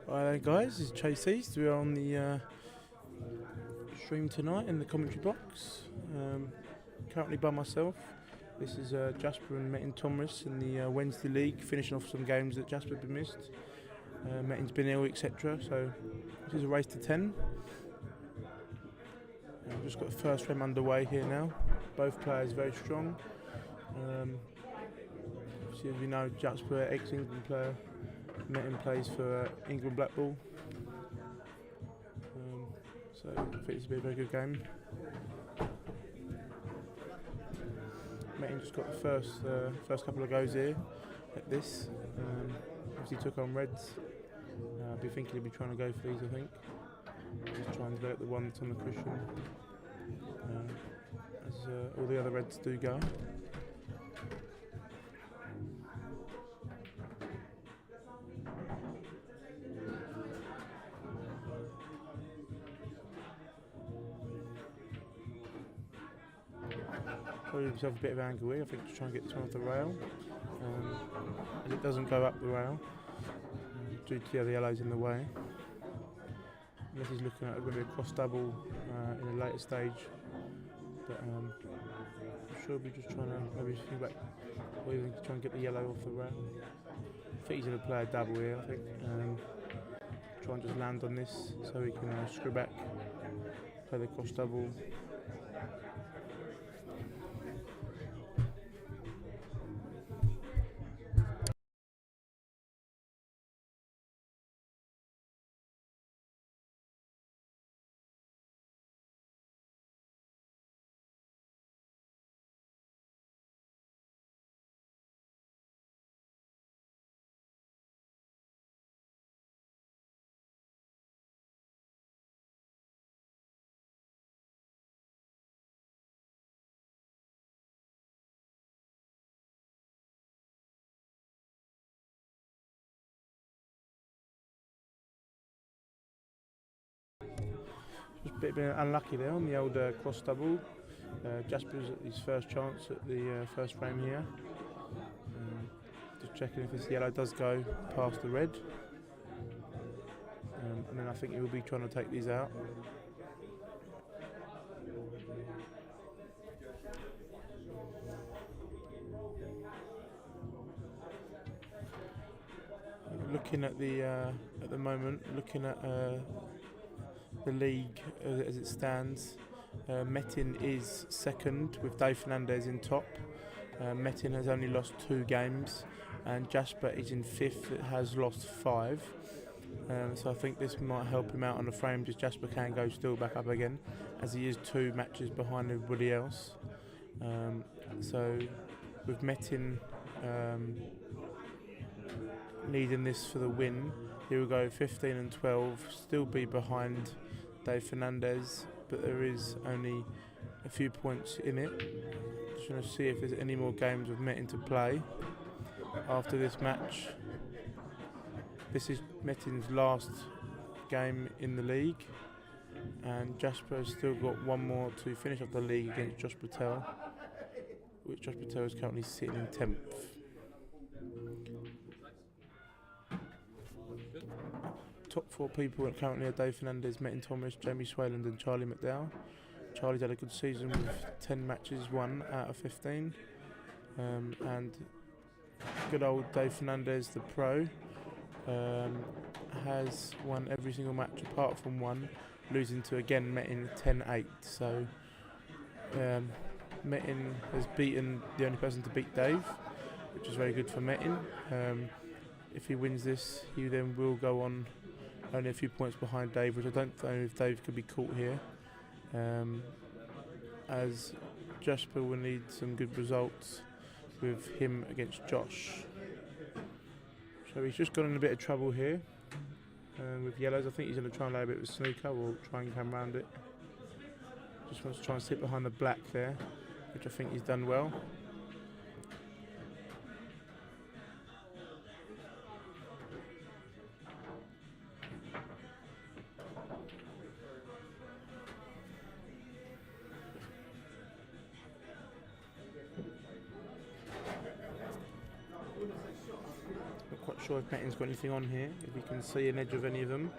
Hi guys, this is Chase East. We're on the stream tonight in the commentary box. Currently by myself. This is Jasper and Metin Tomris in the Wednesday League, finishing off some games that Jasper had missed. Metin's been ill, etc. So this is a race to 10. We've just got the first frame underway here now. Both players very strong. Obviously, as we know, Jasper, ex-England player. Metin plays for England Blackpool. So I think it's be a very good game. Metin just got the first couple of goes here at this. Obviously took on Reds. I'd be thinking he'd be trying to go for these, I think. Just try and develop the one that's on the cushion. As all the other Reds do go. Probably himself a bit of angle here, I think, to try and get this one off the rail. As it doesn't go up the rail, due to the other yellows in the way. Unless he's looking at maybe a cross double in a later stage. But I'm sure we're just trying to maybe think back, or even to try and get the yellow off the rail. I think he's going to play a double here, I think. Try and just land on this so he can screw back, play the cross double. Just a bit unlucky there on the old cross double. Jasper's at his first chance at the first frame here. Just checking if this yellow does go past the red. And then I think he'll be trying to take these out. Looking at the moment, looking at the league as it stands, Metin is second with Dave Fernandez in top. Metin has only lost 2 games, and Jasper is in 5th. It has lost 5. So I think this might help him out on the frame. Just Jasper can go still back up again, as he is 2 matches behind everybody else. So with Metin needing this for the win, he will go 15 and 12, still be behind Dave Fernandez, but there is only a few points in it. Just want to see if there's any more games with Metin to play after this match. This is Metin's last game in the league, and Jasper has still got one more to finish off the league against Josh Patel, which Josh Patel is currently sitting in 10th. Top 4 people currently are Dave Fernandez, Metin Tomris, Jamie Swayland and Charlie McDowell. Charlie's had a good season with 10 matches won out of 15. And good old Dave Fernandez, the pro, has won every single match apart from one, losing to again Metin 10-8. So Metin has beaten the only person to beat Dave, which is very good for Metin. If he wins this, he then will go on only a few points behind Dave, which I don't know if Dave could be caught here, as Jasper will need some good results with him against Josh. So he's just got in a bit of trouble here with yellows. I think he's going to try and lay a bit of a snooker or try and come around it. Just wants to try and sit behind the black there, which I think he's done well. sure if Metin's got anything on here, if he can see an edge of any of them.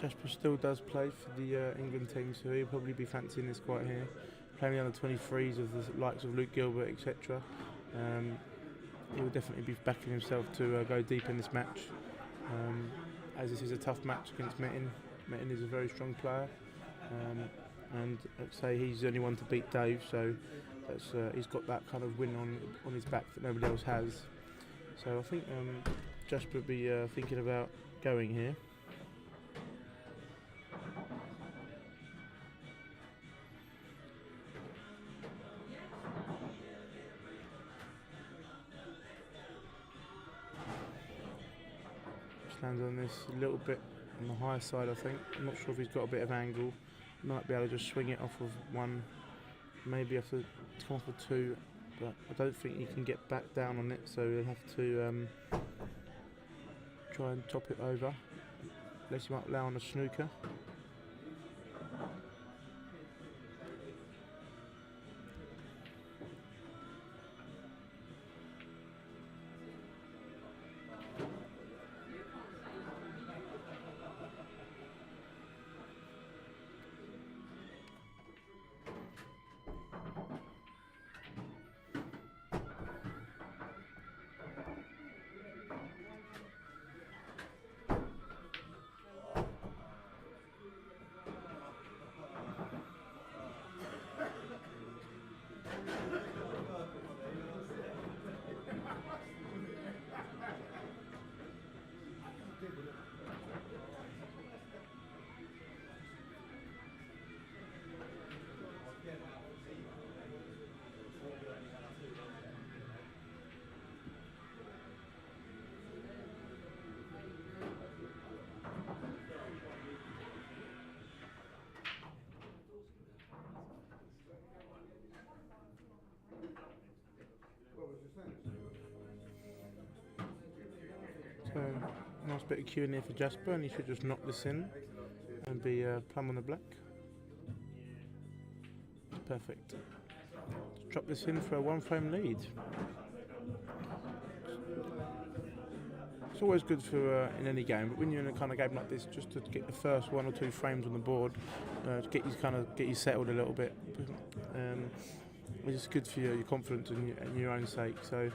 Jasper still does play for the England team, so he'll probably be fancying this quite here. Playing the under 23s of the likes of Luke Gilbert, etc. He'll definitely be backing himself to go deep in this match. As this is a tough match against Metin. Metin is a very strong player, and I'd say he's the only one to beat Dave, so that's, he's got that kind of win on his back that nobody else has. So I think Jasper will be thinking about going here. Lands on this a little bit on the higher side, I think. I'm not sure if he's got a bit of angle. Might be able to just swing it off of one, maybe have to come off of two, but I don't think he can get back down on it, so he'll have to try and top it over. Unless he might allow on a snooker. So, nice bit of Q in here for Jasper, and he should just knock this in and be plumb on the black. Perfect. Let's drop this in for a 1-frame lead. It's always good for in any game, but when you're in a kind of game like this, just to get the first 1 or 2 frames on the board, to get you settled a little bit. It's good for your confidence and your own sake. So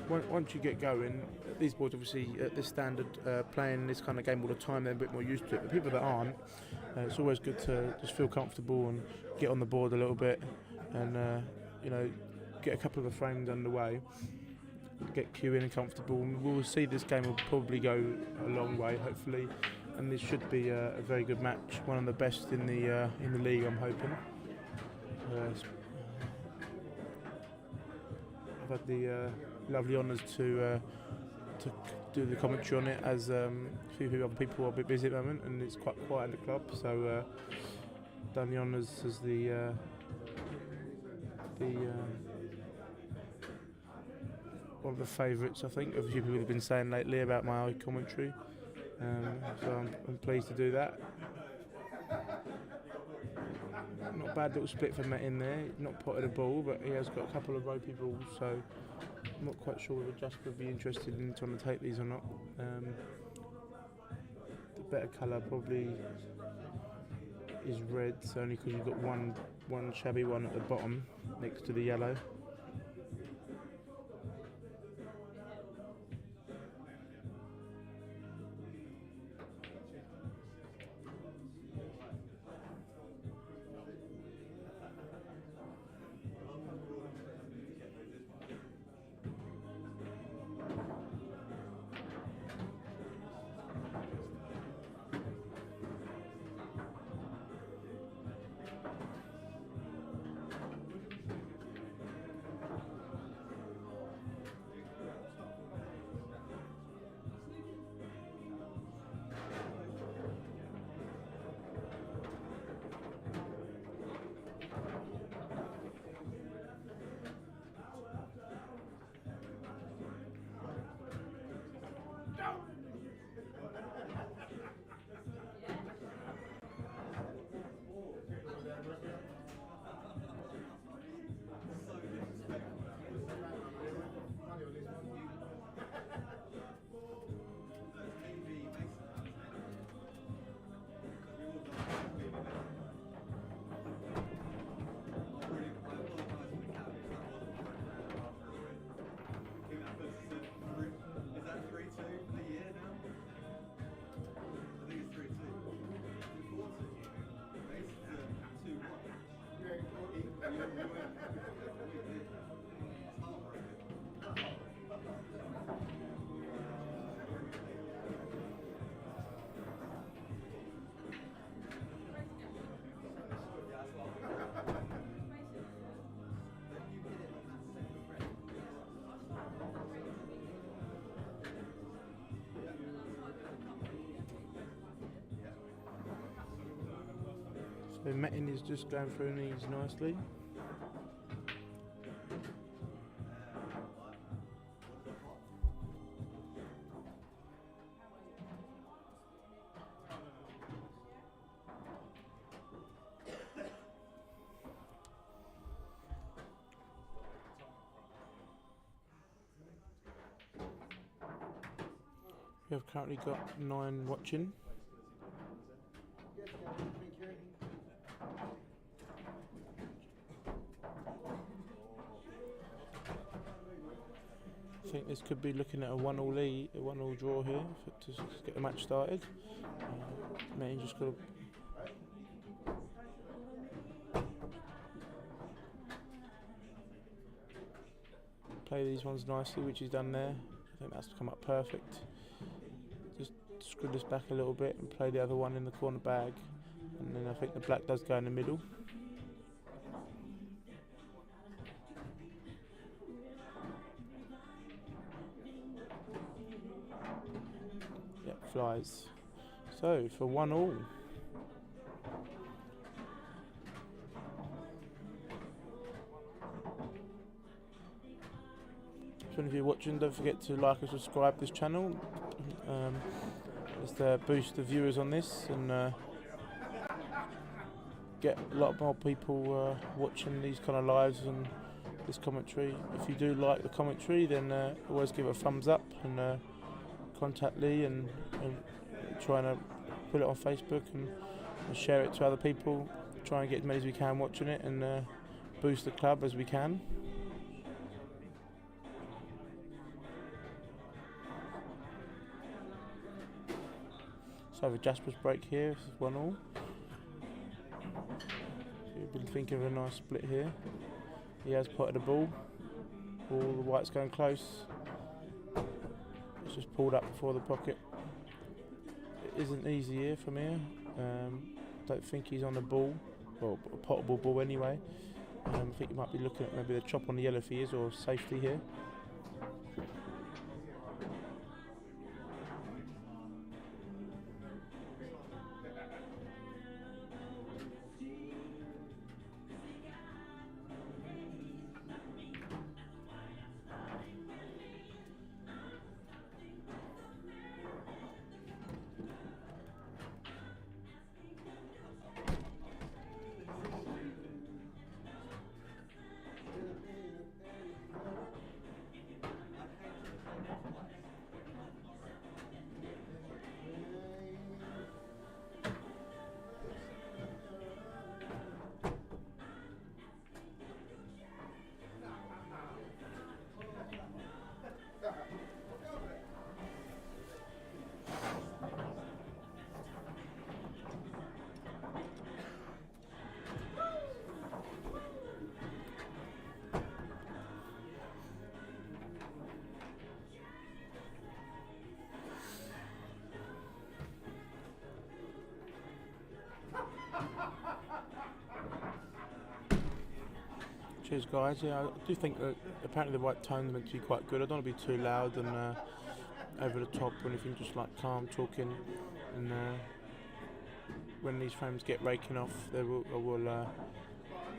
once you get going, these boards obviously at this standard, playing this kind of game all the time, they're a bit more used to it. But people that aren't, it's always good to just feel comfortable and get on the board a little bit, and get a couple of the frames underway, get Q in and comfortable. And we'll see this game will probably go a long way, hopefully, and this should be a very good match, one of the best in the league, I'm hoping. I've had the lovely honours to do the commentary on it, as a few other people are a bit busy at the moment, and it's quite quiet at the club. So done the honours as the one of the favourites, I think, of a few people have been saying lately about my commentary. So I'm pleased to do that. Not a bad little split for Metin there. Not potted a ball, but he has got a couple of ropey balls, so I'm not quite sure whether Jasper would be interested in trying to take these or not. The better colour probably is red, so only because you've got one shabby one at the bottom next to the yellow. So Metin is just going through these nicely. We have currently got 9 watching. I think this could be looking at a 1-all lead, a 1-all draw here to get the match started. Metin just got to play these ones nicely, which he's done there. I think that's come up perfect. Just screw this back a little bit and play the other one in the corner bag, and then I think the black does go in the middle. Yep, flies. So for 1-all. So if you're watching, don't forget to like and subscribe this channel. Just boost the viewers on this and get a lot more people watching these kind of lives and this commentary. If you do like the commentary, then always give it a thumbs up and contact Lee and try and put it on Facebook and share it to other people. Try and get as many as we can watching it and boost the club as we can. So the Jasper's break here, this is 1-all. So you've been thinking of a nice split here. He has potted the ball. All the white's going close. It's just pulled up before the pocket. It isn't easy here from here. Don't think he's on the ball, well, a potable ball anyway. I think you might be looking at maybe the chop on the yellow if he is, or safety here. Cheers guys, yeah, I do think that apparently the white tone's meant to be quite good. I don't want to be too loud and over the top or anything, just like calm talking, and when these frames get raking off, I will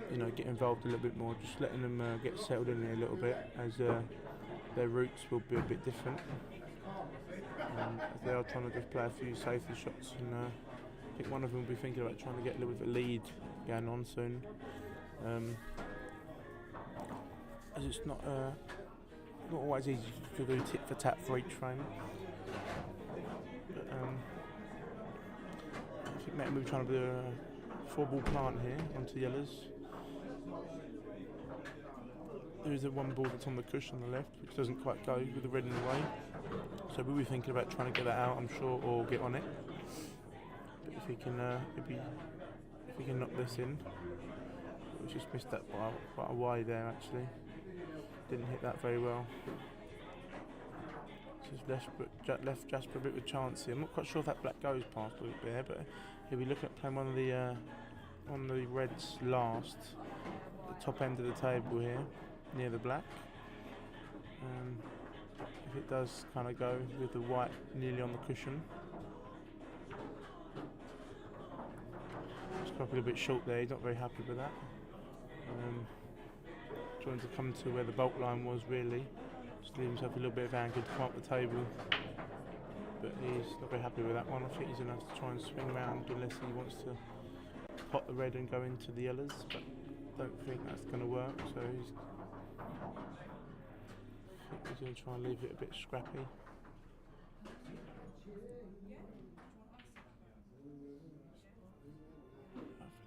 you know, get involved a little bit more, just letting them get settled in there a little bit, as their routes will be a bit different. As they are trying to just play a few safety shots, and I think one of them will be thinking about trying to get a little bit of a lead going on soon. As it's not always easy to do tit for tat for each frame. But, I think Metin will be trying to do a 4-ball plant here onto the yellows. There is a 1 ball that's on the cushion on the left, which doesn't quite go with the red in the way. So we'll be thinking about trying to get that out, I'm sure, or get on it. But if he can, if he can knock this in, we just missed that by quite a wide there actually. Didn't hit that very well. Just left Jasper a bit of a chance here. I'm not quite sure if that black goes past a bit there, but he'll be looking at playing one of the reds last, the top end of the table here, near the black. If it does kind of go with the white nearly on the cushion. Just come up a little bit short there, he's not very happy with that. Trying to come to where the bolt line was really, just leave himself a little bit of angle to come up the table. But he's not very happy with that one. I think he's going to have to try and swing around unless he wants to pot the red and go into the yellows, but I don't think that's going to work, so I think he's going to try and leave it a bit scrappy.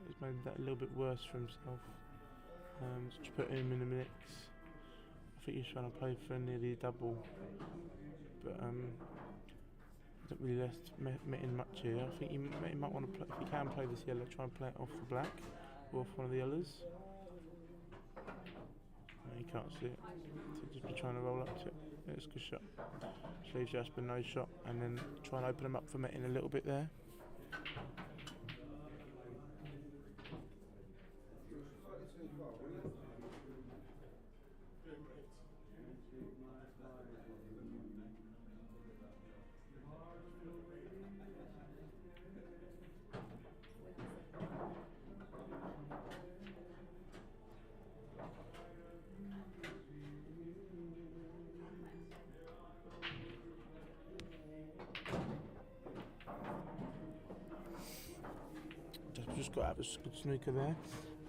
He's made that a little bit worse for himself. Just put him in the mix. I think he's trying to play for nearly a double, but don't really left Metin much here. I think he might want to play, if he can play this yellow, try and play it off the black or off one of the yellows. No, he can't see it, so just be trying to roll up to it. Yeah, it's a good shot. Just leaves Jasper no shot, and then try and open him up for Metin a little bit there. Just got to have a good snooker there.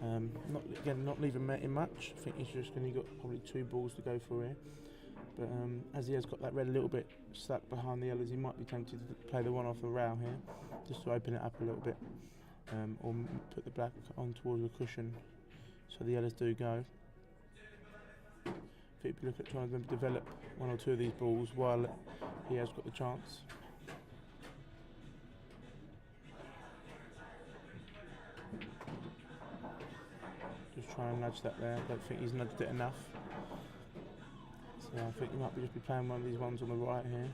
Not leaving Metin much. I think he's just going to got probably 2 balls to go for here. But as he has got that red a little bit stuck behind the yellows, he might be tempted to play the one off the rail here, just to open it up a little bit, or put the black on towards the cushion, so the yellows do go. I think if you look at trying to develop 1 or 2 of these balls while he has got the chance. Just try and nudge that there. I don't think he's nudged it enough. So I think he might just be playing one of these ones on the right here.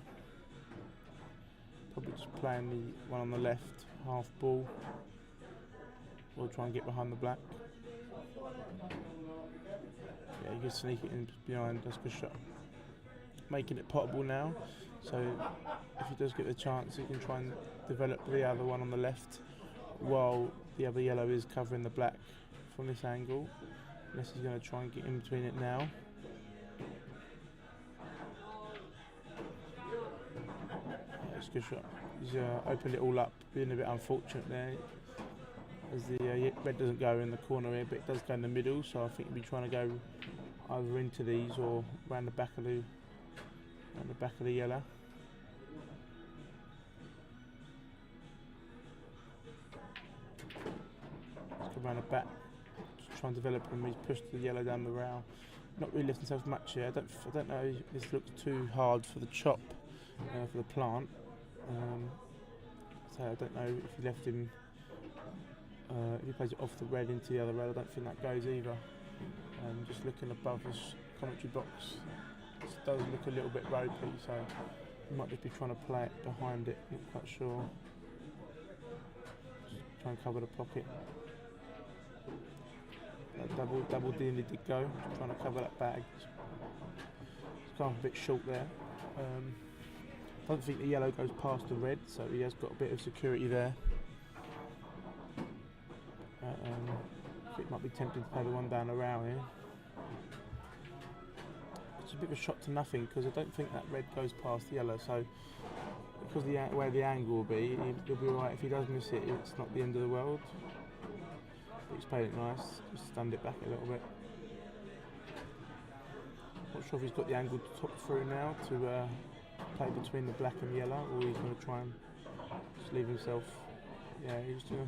Probably just playing the one on the left, half ball. Or try and get behind the black. Yeah, you can sneak it in behind, that's a good shot. Making it potable now, so if he does get the chance, he can try and develop the other one on the left while the other yellow is covering the black from this angle, unless he's going to try and get in between it now. Yeah, it's a good shot. He's opened it all up, being a bit unfortunate there, as the red doesn't go in the corner here, but it does go in the middle, so I think he'll be trying to go either into these or around the back of the yellow. Let's go around the back, just try and develop him. He's pushed the yellow down the rail. Not really lifting himself much here. I don't know if this looks too hard for the chop for the plant. So I don't know if he left him. If he plays it off the red into the other rail, I don't think that goes either. Just looking above his commentary box, this does look a little bit ropey, so he might just be trying to play it behind it, not quite sure. Just try and cover the pocket. That double D did go, just trying to cover that bag. It's kind of a bit short there. I don't think the yellow goes past the red, so he has got a bit of security there. I think he might be tempted to play the one down the rail here. It's a bit of a shot to nothing, because I don't think that red goes past the yellow, so because where the angle will be, he'll be alright. If he does miss it, it's not the end of the world. But he's played it nice, just stunned it back a little bit. Not sure if he's got the angle to top through now to play between the black and the yellow, or he's going to try and just leave himself. Yeah, he's going to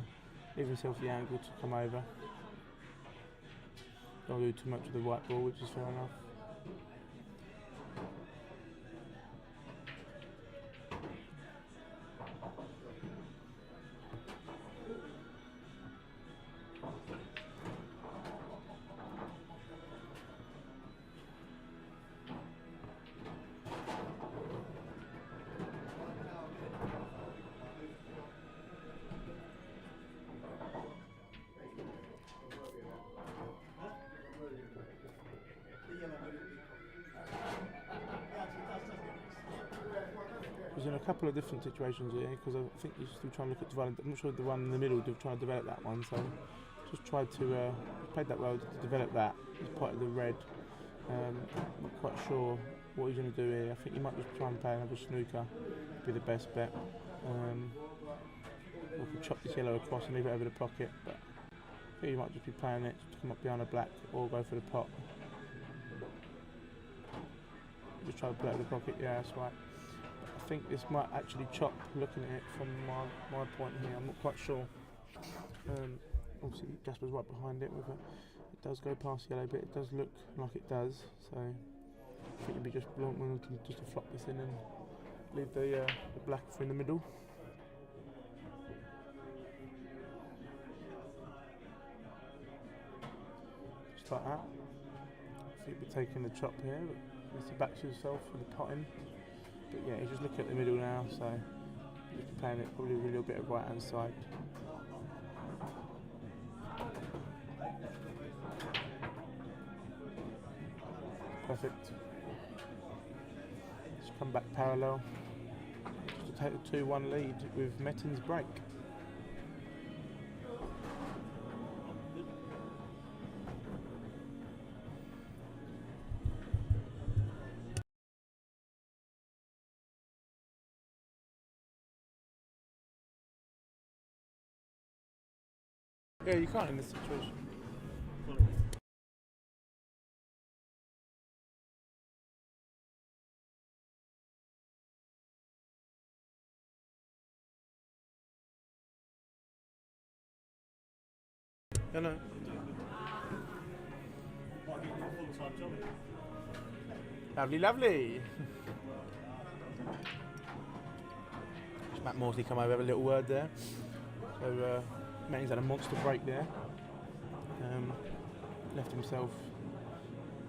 leave himself the angle to come over. Don't do too much with the white ball, which is fair enough. He's in a couple of different situations here, because I think he's still trying to look at developing. I'm not sure the one in the middle, trying to develop that one, so just tried to, played that well to develop that. He's part of the red. Not quite sure what he's going to do here. I think he might just try and play another snooker, be the best bet. Or could chop this yellow across and leave it over the pocket, but I think he might just be playing it to come up behind a black or go for the pot. Just try to play it with the pocket, yeah, that's right. I think this might actually chop, looking at it from my point here. I'm not quite sure. Obviously Jasper's right behind it with it. It does go past yellow, but it does look like it does. So I think you'd be just wanting just to flop this in and leave the black in the middle. Just like that. I think you'd be taking the chop here, but he backs yourself with the pot in. But yeah, he's just looking at the middle now, so he's playing it probably with a little bit of right hand side. Perfect. Just come back parallel. Just to take the 2-1 lead with Metin's break. Yeah, you can't in this situation. I know. Lovely, lovely. Matt Morsley come over, have a little word there. So Metin's had a monster break there. Left himself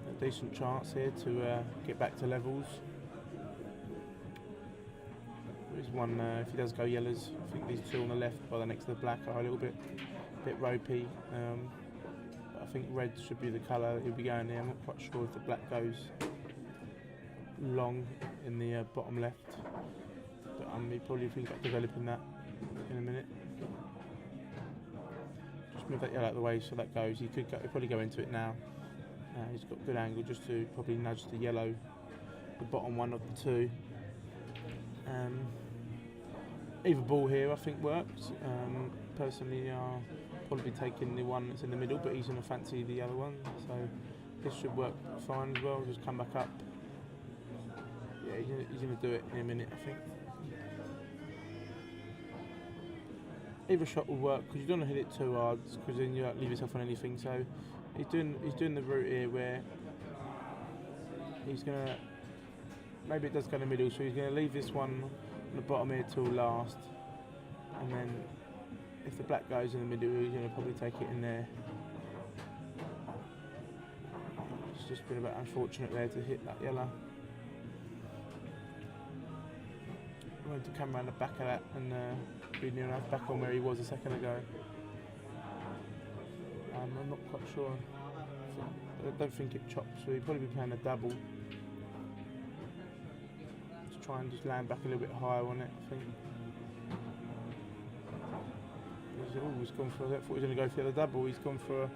a decent chance here to get back to levels. There's one, if he does go yellows, I think these two on the left by the next to the black are a little bit ropey. But I think red should be the colour that he'll be going there. I'm not quite sure if the black goes long in the bottom left, but he probably thinks about developing that in a minute. Just move that yellow out of the way so that goes. He'll probably go into it now. He's got good angle just to probably nudge the yellow, the bottom one of the two. Either ball here I think works. Personally I'll probably be taking the one that's in the middle, but he's going to fancy the other one, so this should work fine as well. Just come back up. Yeah, he's going to do it in a minute I think. Either shot will work because you don't want to hit it too hard, because then you don't leave yourself on anything. So he's doing the route here where he's going to, maybe it does go in the middle, so he's going to leave this one on the bottom here till last, and then if the black goes in the middle he's going to probably take it in there. It's just been a bit unfortunate there to hit that yellow. I wanted to come around the back of that and be near enough back on where he was a second ago. I'm not quite sure. I don't think it chops, so he'd probably be playing a double. To try and just land back a little bit higher on it, I think. He's gone for, I thought he was going to go for the double. He's gone for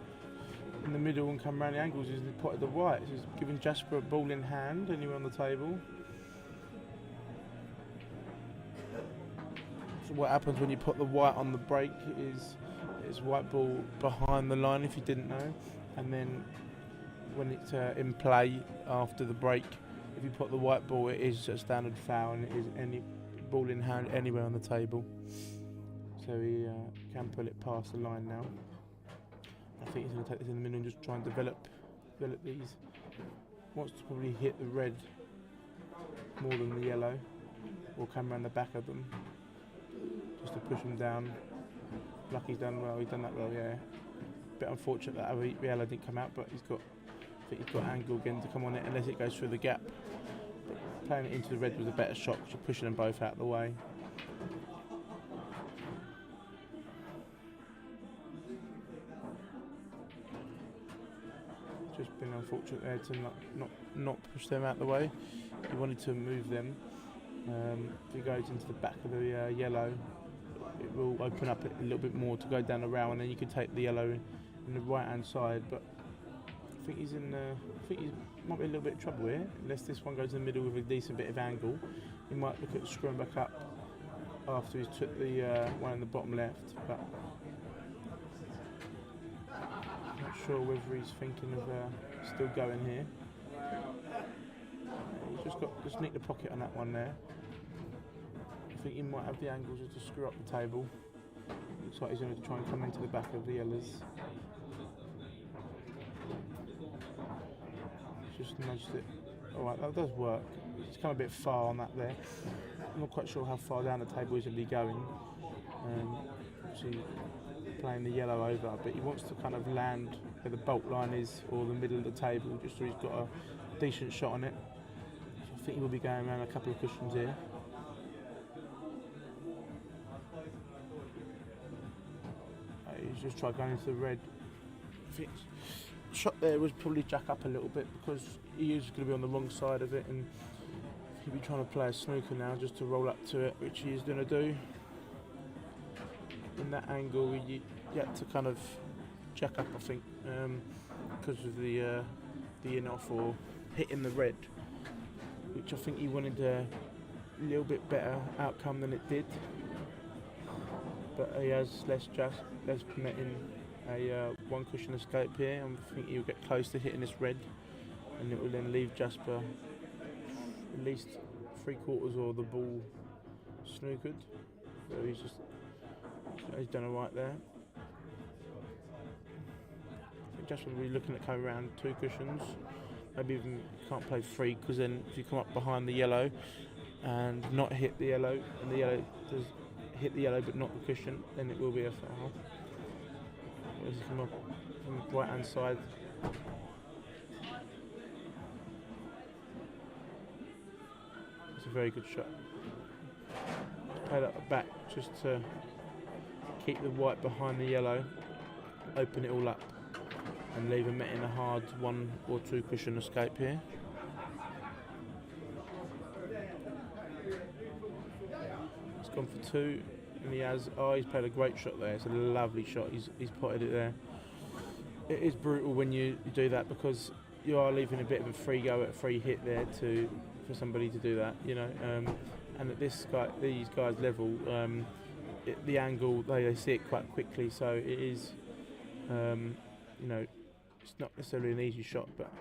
in the middle and come around the angles. He's potted the white. So he's giving Jasper a ball in hand anywhere on the table. So what happens when you put the white on the break is white ball behind the line, if you didn't know, and then when it's in play after the break, if you put the white ball, it is a standard foul, and it is any ball in hand anywhere on the table. So he can pull it past the line now. I think he's going to take this in the middle and just try and develop these. Wants to probably hit the red more than the yellow, or come around the back of them, just to push them down. Lucky's done well, he's done that well, yeah. Bit unfortunate that other yellow didn't come out, but I think he's got angle again to come on it, unless it goes through the gap. But playing it into the red was a better shot, because you're pushing them both out of the way. Just been unfortunate there to not push them out the way. He wanted to move them, If it goes into the back of the yellow, it will open up a little bit more to go down the rail, and then you can take the yellow in the right hand side. But I think he might be a little bit of trouble here, unless this one goes in the middle with a decent bit of angle. He might look at screwing back up after he's took the one in the bottom left. But not sure whether he's thinking of still going here. He's just nicked the pocket on that one there. I think he might have the angles just to screw up the table. Looks like he's going to try and come into the back of the yellows. Just nudged it. Alright, that does work. It's come a bit far on that there. I'm not quite sure how far down the table he's going to be going. Obviously playing the yellow over, but he wants to kind of land where the bolt line is, or the middle of the table, just so he's got a decent shot on it. So I think he will be going around a couple of cushions here. He's just tried going into the red. I think shot there was probably jack up a little bit, because he is going to be on the wrong side of it, and he'll be trying to play a snooker now just to roll up to it, which he is going to do. In that angle, you had to kind of jack up, I think, because of the in-off or hitting the red, which I think he wanted a little bit better outcome than it did. But he has less Metin a one cushion escape here, and I think he'll get close to hitting this red, and it will then leave Jasper at least 3/4 of the ball snookered. So he's done alright there. I think Jasper will be looking at coming around 2 cushions. Maybe even can't play 3, because then if you come up behind the yellow and not hit the yellow, and the yellow does hit the yellow but not the cushion, then it will be a foul. As you come up from the right hand side, it's a very good shot. Play that back just to keep the white behind the yellow, open it all up, and leave him in a hard 1 or 2 cushion escape here. He's gone for 2, and he's played a great shot there. It's a lovely shot. He's potted it there. It is brutal when you do that, because you are leaving a bit of a free go at a free hit there for somebody to do that, you know. And at these guys' level, the angle, they see it quite quickly, so it is, you know, it's not necessarily an easy shot, but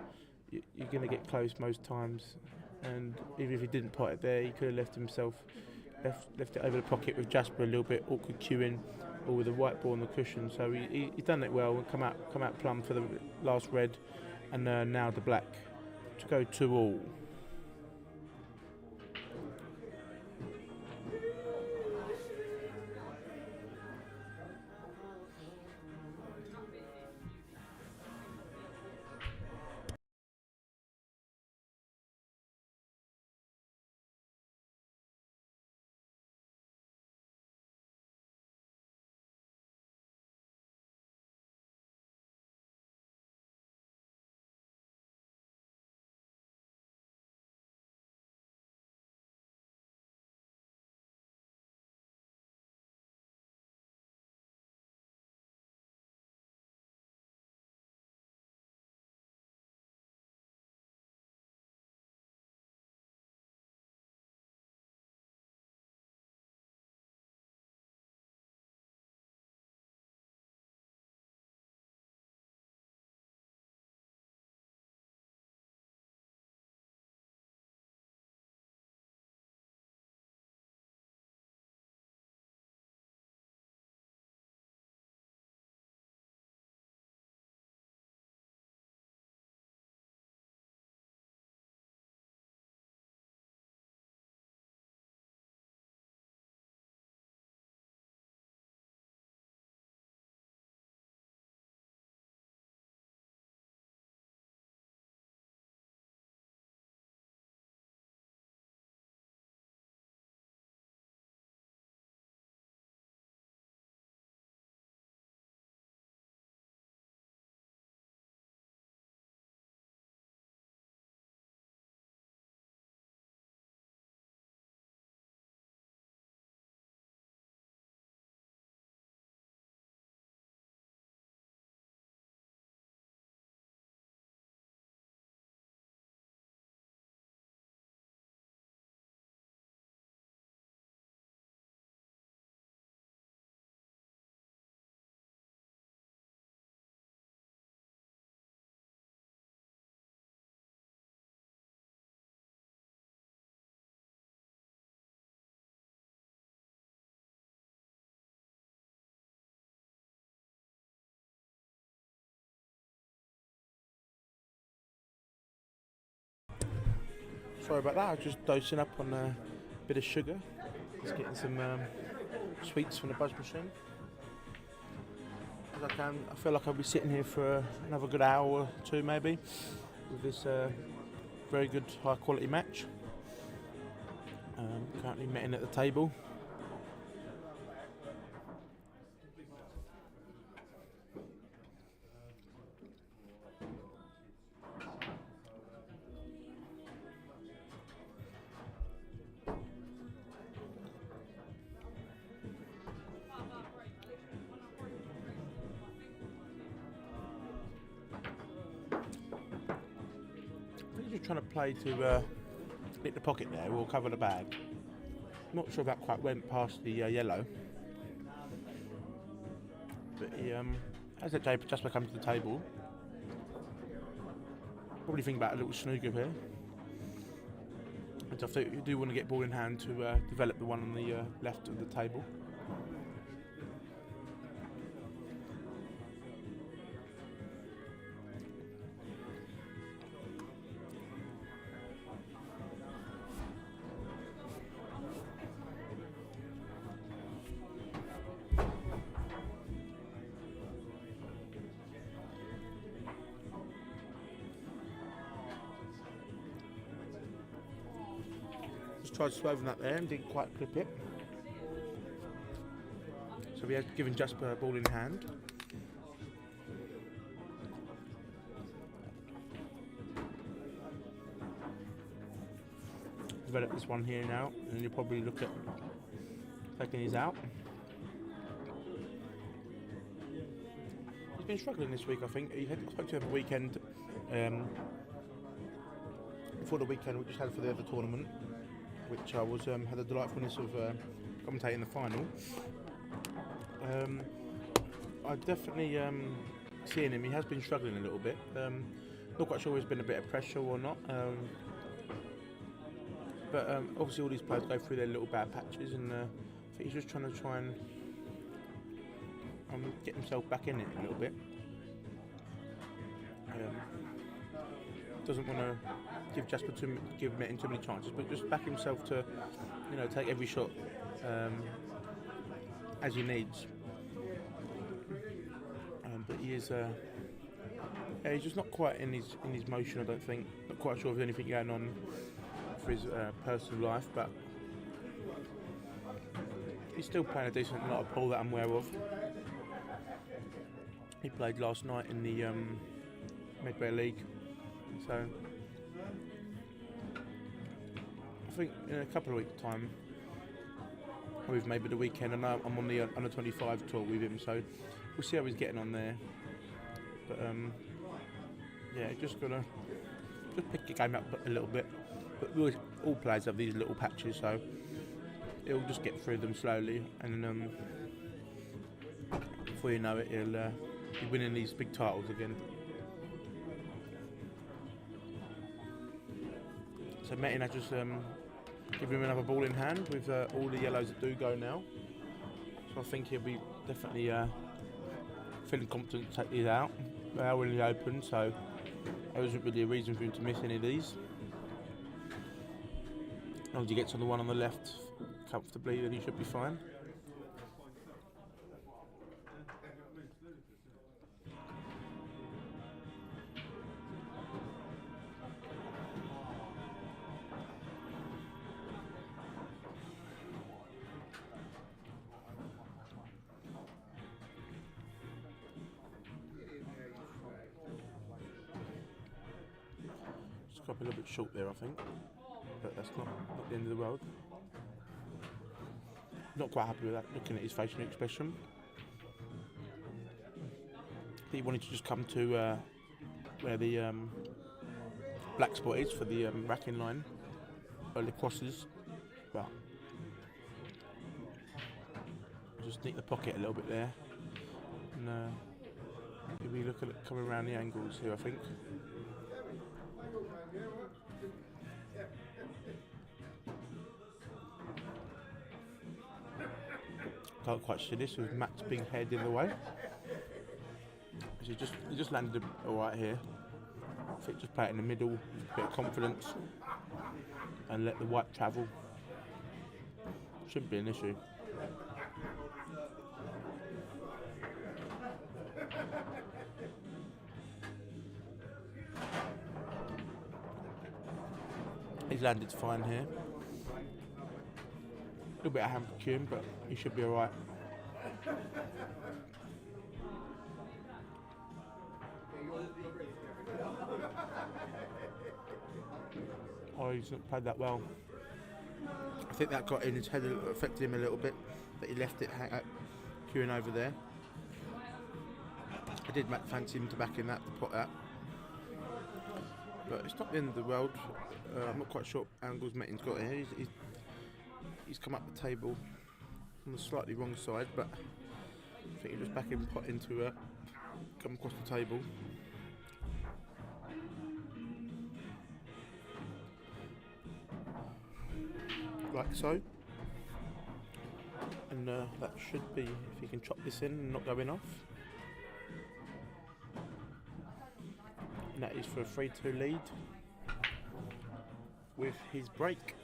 you're going to get close most times. And even if he didn't pot it there, he could have left it over the pocket with Jasper a little bit awkward queuing, or with the white ball on the cushion. So he's done it well, and come out plumb for the last red, and now the black to go 2-all. Sorry about that, I was just dosing up on a bit of sugar. Just getting some sweets from the buzz machine. As I feel like I'll be sitting here for another good hour or two maybe, with this very good high quality match. Currently Metin at the table. Just trying to play to hit the pocket there or cover the bag. Not sure that quite went past the yellow. But he, as that Jasper comes to the table, probably think about a little snooker here. And I think you do want to get ball in hand to develop the one on the left of the table. Just tried swerving that there and didn't quite clip it. So we have given Jasper a ball in hand. Develop this one here now, and you'll probably look at taking his out. He's been struggling this week, I think. He spoke to him the weekend. Before the weekend we just had for the other tournament, which I was had the delightfulness of commentating the final. I definitely seeing him. He has been struggling a little bit. Not quite sure there's been a bit of pressure or not. But obviously all these players go through their little bad patches, and I think he's just trying and get himself back in it a little bit. Doesn't want to give Jasper give Metin too many chances, but just back himself to, take every shot as he needs. But he is, he's just not quite in his motion. I don't think. Not quite sure if there's anything going on for his personal life, but he's still playing a decent lot of pool that I'm aware of. He played last night in the Midway League, so I think in a couple of weeks' time, with maybe the weekend, I know I'm on the under 25 tour with him, so we'll see how he's getting on there. But just gotta pick the game up a little bit. But all players have these little patches, so he'll just get through them slowly, and then before you know it, he'll be winning these big titles again. So Metin has just given him another ball in hand with all the yellows that do go now. So I think he'll be definitely feeling confident to take these out. They are really open, so there isn't really a reason for him to miss any of these. As long as he gets on the one on the left comfortably, then he should be fine. Just got a little bit short there, I think. But that's not the end of the world. Not quite happy with that, looking at his facial expression. He wanted to just come to where the black spot is for the racking line, or the crosses, but just nick the pocket a little bit there. And maybe look at it coming around the angles here, I think. Can't quite see this with Matt's big head in the way. So he just landed all right here. I think just play it in the middle, a bit of confidence, and let the white travel. Shouldn't be an issue. He's landed fine here. A little bit of hand vacuum, but he should be alright. Oh, he's not played that well. I think that got in his head, affected him a little bit, that he left it queuing over there. I did fancy him to back in that, to pot that. But it's not the end of the world. I'm not quite sure what angles Metin's got here. He's come up the table on the slightly wrong side, but I think he just back him pot into come across the table. Like so. And that should be, if he can chop this in and not going off. And that is for a 3-2 lead with his break.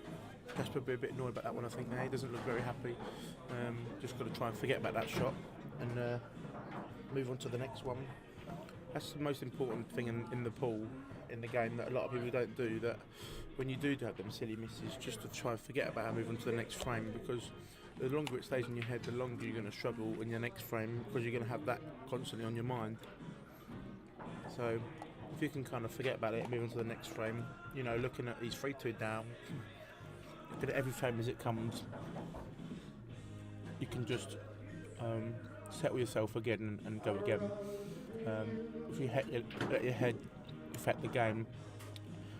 Jasper will be a bit annoyed about that one, I think. Now he doesn't look very happy. Just got to try and forget about that shot and move on to the next one. That's the most important thing in the pool, in the game, that a lot of people don't do. That when you do have them silly misses, just to try and forget about it and move on to the next frame, because the longer it stays in your head, the longer you're going to struggle in your next frame, because you're going to have that constantly on your mind. So if you can kind of forget about it and move on to the next frame, you know, looking at these 3-2 down, looking at every frame as it comes, you can just settle yourself again and go again. If you let your head affect the game,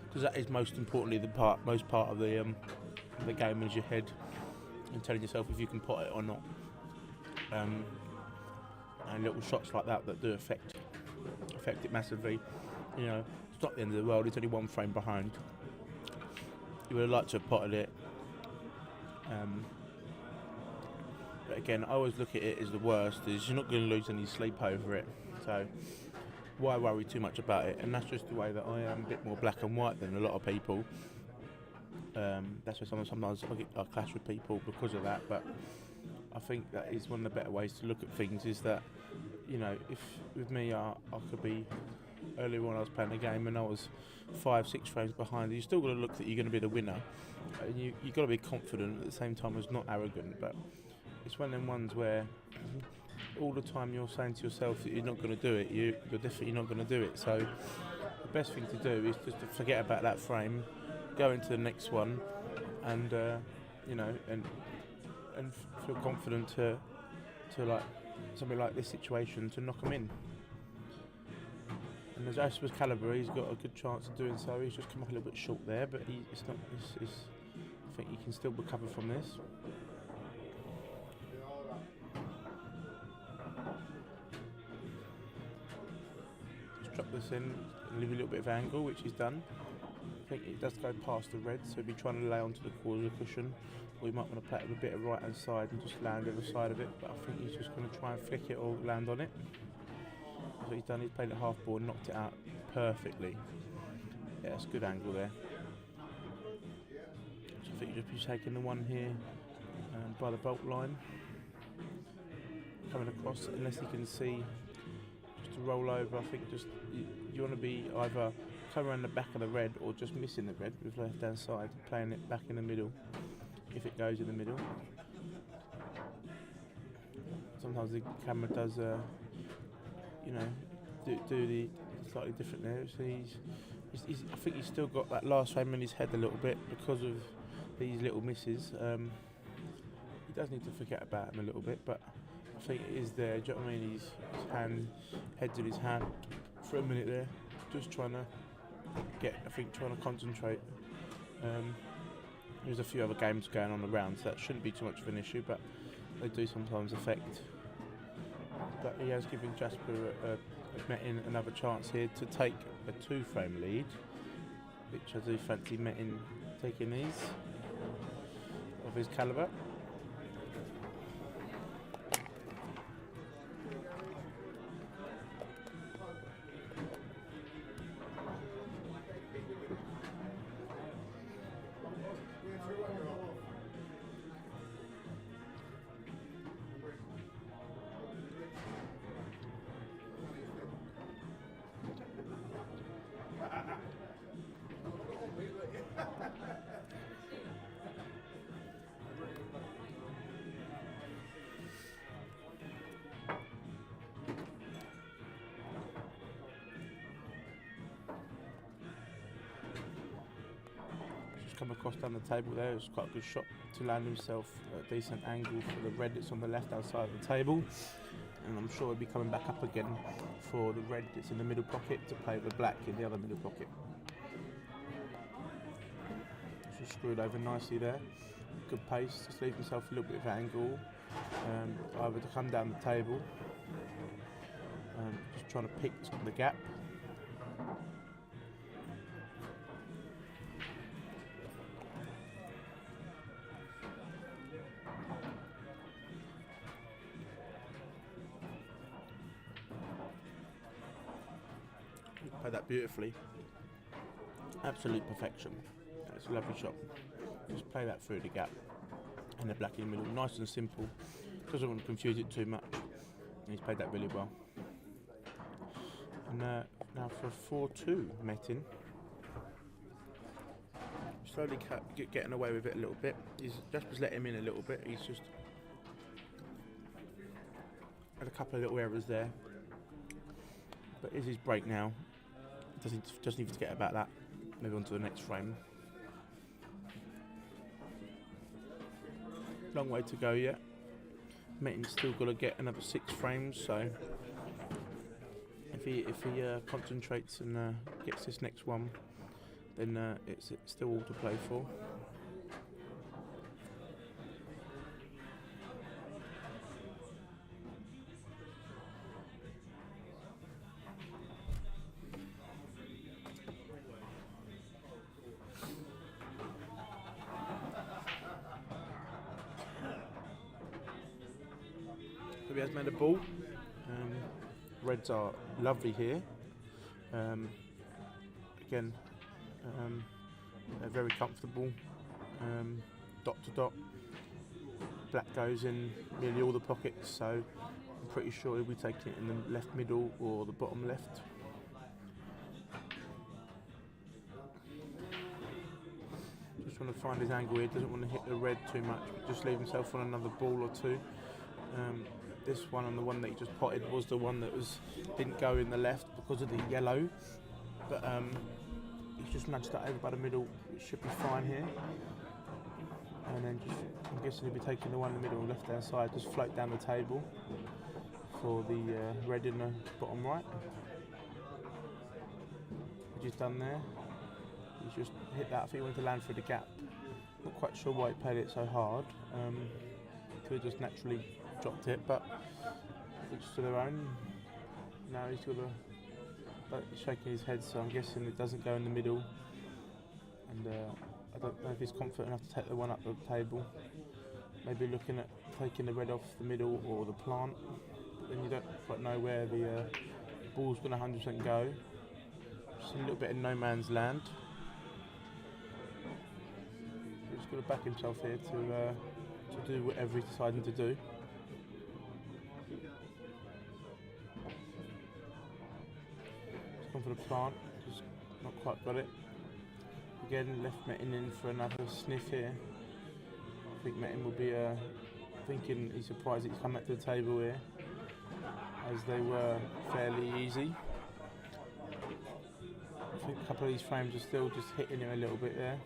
because that is most importantly most part of the game is your head and telling yourself if you can pot it or not. And little shots like that do affect it massively. You know, it's not the end of the world. It's only one frame behind. You would have liked to have potted it. But again, I always look at it as the worst. Is you're not going to lose any sleep over it. So why worry too much about it? And that's just the way that I am, a bit more black and white than a lot of people. That's why sometimes I clash with people because of that. But I think that is one of the better ways to look at things. Is that, you know, if with me I could be earlier when I was playing the game and I was 5-6 frames behind, you still got to look that you're going to be the winner. And you got to be confident at the same time as not arrogant. But it's one of them ones where all the time you're saying to yourself that you're not going to do it, you're definitely not going to do it. So the best thing to do is just to forget about that frame, go into the next one, and you know, and feel confident to like something like this situation to knock them in. And as Jasper's calibre, he's got a good chance of doing so. He's just come up a little bit short there, but I think he can still recover from this. Drop this in and leave a little bit of angle, which he's done. I think it does go past the red, so he'll be trying to lay onto the corner of the cushion, or he might want to play it with a bit of right hand side and just land the other side of it, but I think he's just going to try and flick it or land on it. That's what he's done. He's played it half ball and knocked it out perfectly. Yeah, it's a good angle there. So I think you'll just be taking the one here by the bolt line, coming across, unless he can see to roll over. I think just you want to be either come around the back of the red or just missing the red with left hand side, playing it back in the middle if it goes in the middle. Sometimes the camera does you know, do the slightly different there. So he's I think he's still got that last frame in his head a little bit because of these little misses. He does need to forget about him a little bit, but I think it is there. Do you know what I mean? His head's in his hand for a minute there, just trying to trying to concentrate. There's a few other games going on around, so that shouldn't be too much of an issue, but they do sometimes affect. But he has given Jasper Metin another chance here to take a 2-frame lead, which I do fancy Metin taking these of his calibre. come across down the table there. It's quite a good shot to land himself at a decent angle for the red that's on the left hand side of the table. And I'm sure he'll be coming back up again for the red that's in the middle pocket to play the black in the other middle pocket. Just screwed over nicely there. Good pace, just leave himself a little bit of angle. Either to come down the table, just trying to pick the gap. Play that beautifully. Absolute perfection. It's a lovely shot. Just play that through the gap and the black in the middle. Nice and simple. Doesn't want to confuse it too much. And he's played that really well. And now for a 4-2, Metin. Slowly getting away with it a little bit. Jasper's let him in a little bit. He's just had a couple of little errors there. But is his break now. Doesn't need to forget about that. Move on to the next frame. Long way to go yet. Metin's still got to get another 6 frames, so if he concentrates and gets this next one, then it's still all to play for. So he has made a ball. Reds are lovely here. Again, they're very comfortable. Dot to dot. Black goes in nearly all the pockets, so I'm pretty sure he'll be taking it in the left middle or the bottom left. Just trying to find his angle here. Doesn't want to hit the red too much, but just leave himself on another ball or two. This one and the one that he just potted was the one that didn't go in the left because of the yellow, but he's just nudged that over by the middle. It should be fine here. And then I'm guessing he'll be taking the one in the middle, left hand side, just float down the table for the red in the bottom right. Which is done there. He's just hit that. I think he wanted to land through the gap. Not quite sure why he played it so hard. Could have just naturally dropped it, but it's to their own. Now he's got he's shaking his head, so I'm guessing it doesn't go in the middle. And I don't know if he's confident enough to take the one up the table. Maybe looking at taking the red off the middle or the plant. But then you don't quite know where the ball's going to 100% go. Just a little bit in no man's land. He's got to back himself here to do whatever he's deciding to do. He's gone for the plant, just not quite got it. Again, left Metin in for another sniff here. I think Metin will be thinking he's surprised he's come back to the table here, as they were fairly easy. I think a couple of these frames are still just hitting him a little bit there.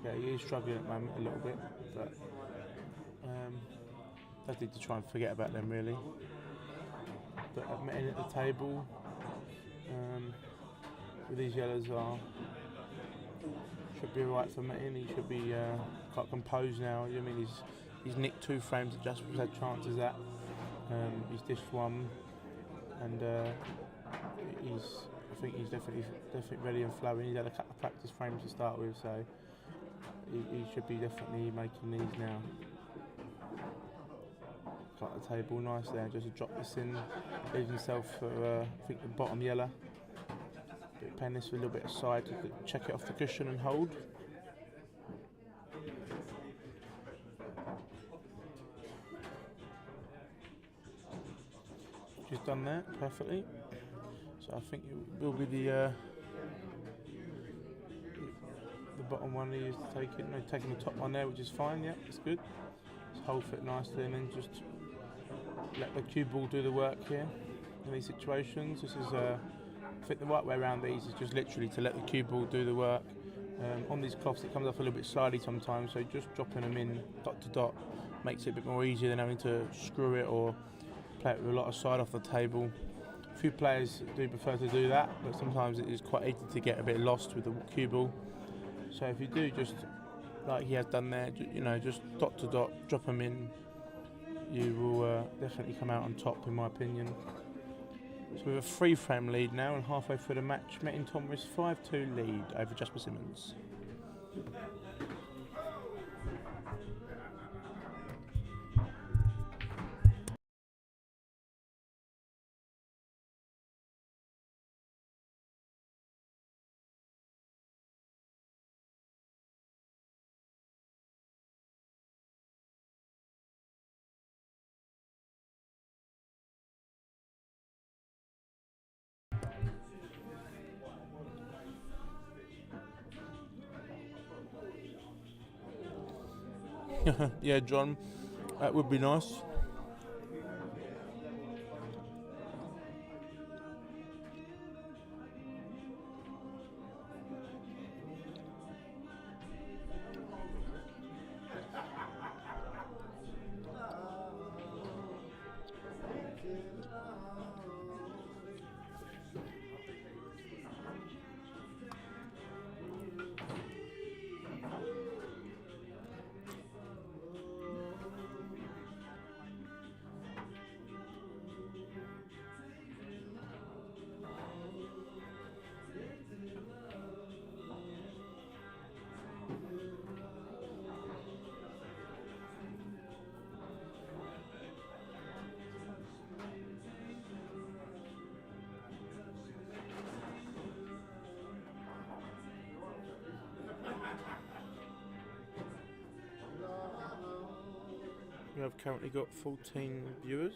Yeah, he is struggling at the moment a little bit, but I need to try and forget about them really. But I've Metin at the table. With these yellows should be alright for Metin. He should be quite composed now. I mean, he's nicked 2 frames that Jasper's had chances at. He's dished 1, and I think he's definitely ready and flowing. He's had a couple of practice frames to start with, so he should be definitely making these now. Cut the table nice there, just to drop this in, leave himself for I think the bottom yellow. Playing this with a little bit aside to check it off the cushion and hold. Just done that perfectly. So I think it will be the bottom one he is taking. No, taking the top one there, which is fine. Yeah, it's good. Just hold it nicely and then just let the cue ball do the work here in these situations. This is I think the right way around these is just literally to let the cue ball do the work On these cloths it comes off a little bit slidey sometimes, so just dropping them in dot to dot makes it a bit more easier than having to screw it or play it with a lot of side off the table. A few players do prefer to do that, but sometimes it is quite easy to get a bit lost with the cue ball. So if you do just like he has done there, just dot to dot, drop them in, you will definitely come out on top in my opinion. So we have a 3-frame lead now and halfway through the match, Metin Tomris 5-2 lead over Jasper Simmonds. Yeah, John, that would be nice. We have currently got 14 viewers.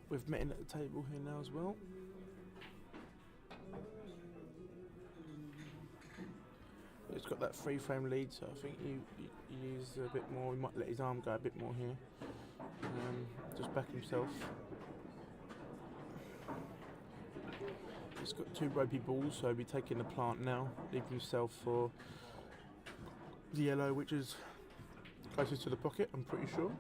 We've Metin at the table here now as well. He's got that 3-frame lead, so I think he use a bit more. He might let his arm go a bit more here. Just back himself. He's got 2 ropey balls, so he'll be taking the plant now, leaving himself for the yellow, which is closest to the pocket, I'm pretty sure.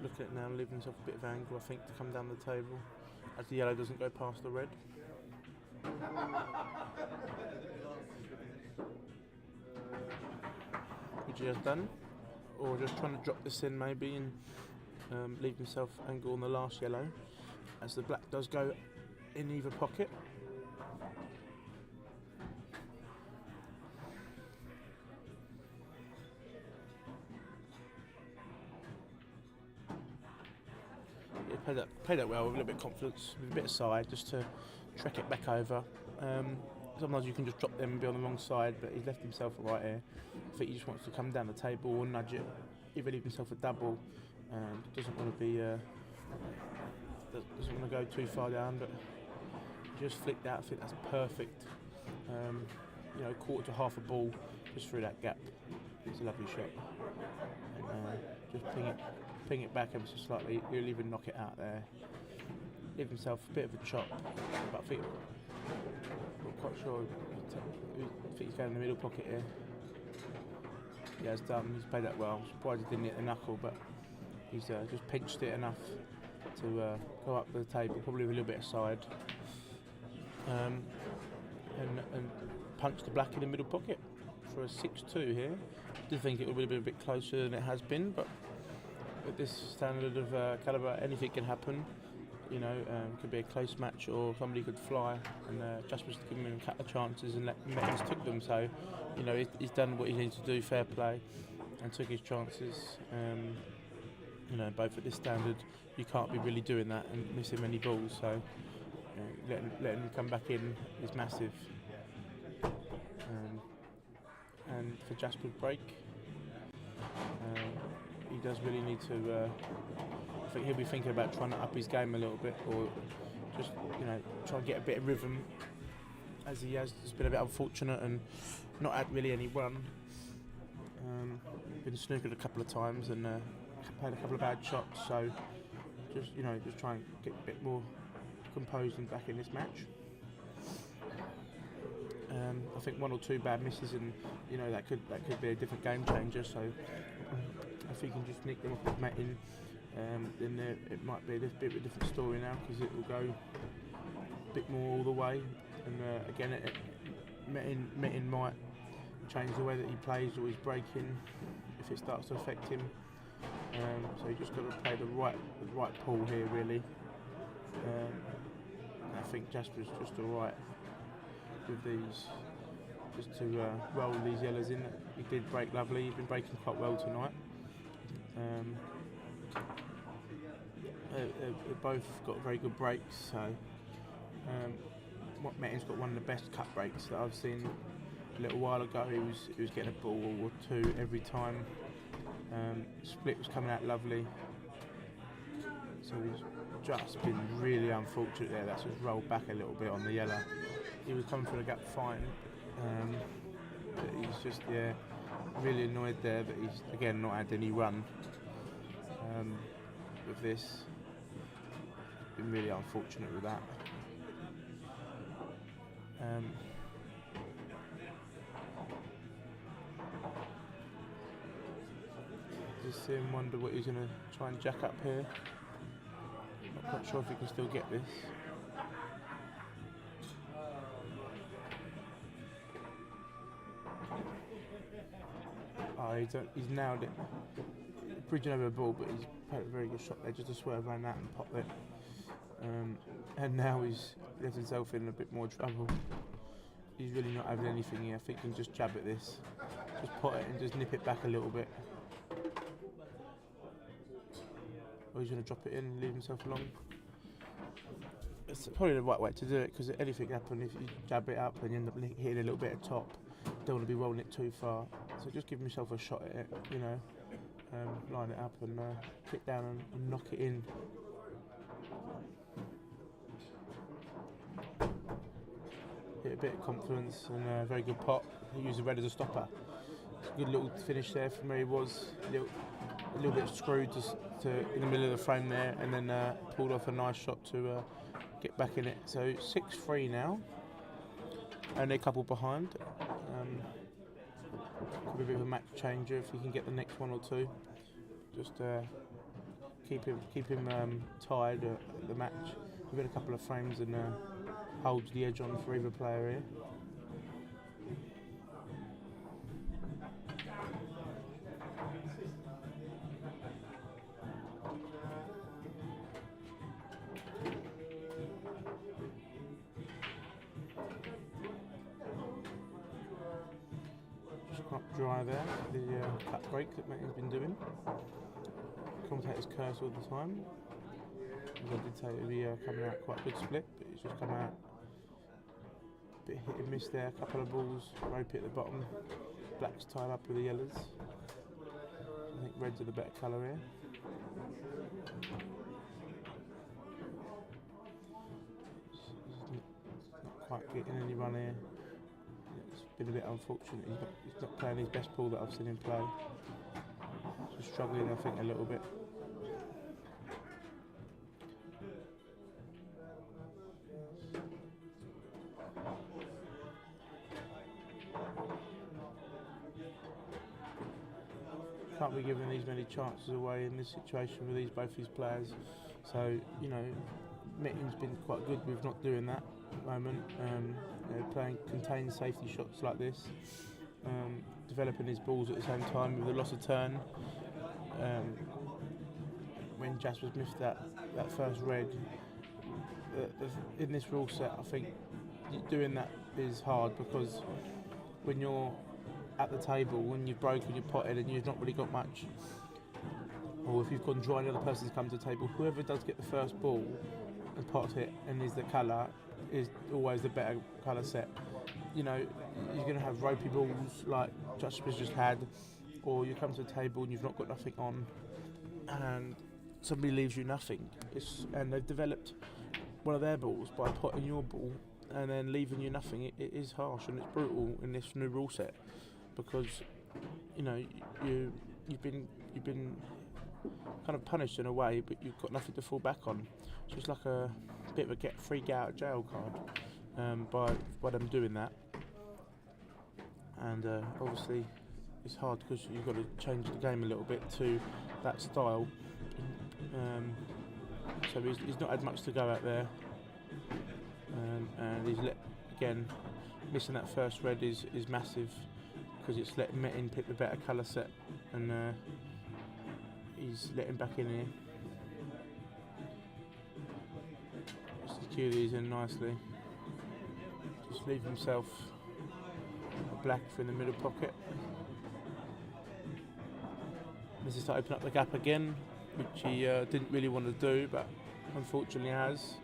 Looking at it now, leaving himself a bit of angle, I think, to come down the table, as the yellow doesn't go past the red. Which he has done, or just trying to drop this in maybe and leave himself angle on the last yellow, as the black does go in either pocket. Played that well with a little bit of confidence, with a bit of side, just to trek it back over. Sometimes you can just drop them and be on the wrong side, but he's left himself right here. I think he just wants to come down the table or nudge it, either leave himself a double. Doesn't want to be, doesn't want to go too far down, but just flicked that. I think that's perfect. Quarter to half a ball just through that gap. It's a lovely shot. And, just ping it back ever so slightly. He'll even knock it out there. Give himself a bit of a chop, but I think I'm not quite sure. I think he's going in the middle pocket here. He has done. He's played that well. I'm surprised he didn't hit the knuckle, but he's just pinched it enough to go up the table, probably with a little bit of side, and punch the black in the middle pocket for a 6-2 here. I do think it would have been a bit closer than it has been, but at this standard of calibre, anything can happen. Could be a close match, or somebody could fly, and Jasper's given him a couple of chances and Metin's took them. So, he's done what he needs to do, fair play, and took his chances. Both at this standard, you can't be really doing that and missing many balls. So, letting him come back in is massive. And for Jasper's break, he does really need to. I think he'll be thinking about trying to up his game a little bit, or just try and get a bit of rhythm, as he has. It's been a bit unfortunate and not had really any run. Been snookered a couple of times and played a couple of bad shots. So just try and get a bit more composed and back in this match. I think 1 or 2 bad misses and that could be a different game changer. So if he can just nick them off with Metin, then it might be a bit of a different story now, because it will go a bit more all the way. And again, Metin might change the way that he plays or his breaking if it starts to affect him. So you just got to play the right pull here, really. I think Jasper's just alright with these, just to roll these yellows in. He did break lovely. He's been breaking quite well tonight. They both got very good breaks. So Metin's got one of the best cut breaks that I've seen. A little while ago, he was getting a ball or 2 every time. Split was coming out lovely. So he's just been really unfortunate there. That's just rolled back a little bit on the yellow. He was coming through the gap fine, but he's just really annoyed there that he's again not had any run with this. Been really unfortunate with that. Just see him wonder what he's going to try and jack up here. Not quite sure if he can still get this. Oh, he's nailed it. Bridging over the ball, but he's played a very good shot there, just to swerve around that and pop it. And now he's left himself in a bit more trouble. He's really not having anything here. I think he can just jab at this. Just pot it and just nip it back a little bit. Or he's going to drop it in and leave himself alone. It's probably the right way to do it, because anything can happen if you jab it up and you end up hitting a little bit of top. Don't want to be rolling it too far. So just give himself a shot at it, line it up and kick down and knock it in. Hit a bit of confidence and a very good pot. He used the red as a stopper. It's a good little finish there from where he was. A little bit screwed to in the middle of the frame there, and then pulled off a nice shot to get back in it. So 6-3 now. Only a couple behind. Could be a bit of a match changer if he can get the next 1 or 2. Just keep him tied at the match. We've got a couple of frames and holds the edge on for either player here. Quite dry there, the cut break that Metin's been doing. Commentators curse all the time. As I did say, it would be coming out quite a good split, but it's just come out a bit hit and miss there. A couple of balls, ropey at the bottom. Black's tied up with the yellows. I think reds are the better colour here. Not quite getting any run here. It's been a bit unfortunate. He's not playing his best ball that I've seen him play. Just struggling, I think, a little bit. Can't be giving these many chances away in this situation with both these players. So, Metin's been quite good with not doing that at the moment. Playing contained safety shots like this, developing his balls at the same time with the loss of turn. When Jasper's missed that first red, in this rule set, I think doing that is hard, because when you're at the table, when you've broken your potted and you've not really got much, or if you've gone dry and the other person's come to the table, whoever does get the first ball and pot it and is the colour is always the better colour set. You're going to have ropey balls like Jasper's just had, or you come to the table and you've not got nothing on, and somebody leaves you nothing. And they've developed one of their balls by putting your ball and then leaving you nothing. It is harsh and it's brutal in this new rule set, because you know you've been kind of punished in a way, but you've got nothing to fall back on. So it's like a bit of a get out of jail card by them doing that. And obviously it's hard because you've got to change the game a little bit to that style. So he's not had much to go out there, and he's missing that first red is massive, because it's letting Metin pick the better colour set, and he's letting back in here. Just secure these in nicely. Just leave himself a black for in the middle pocket. This is to open up the gap again, which he didn't really want to do, but unfortunately has.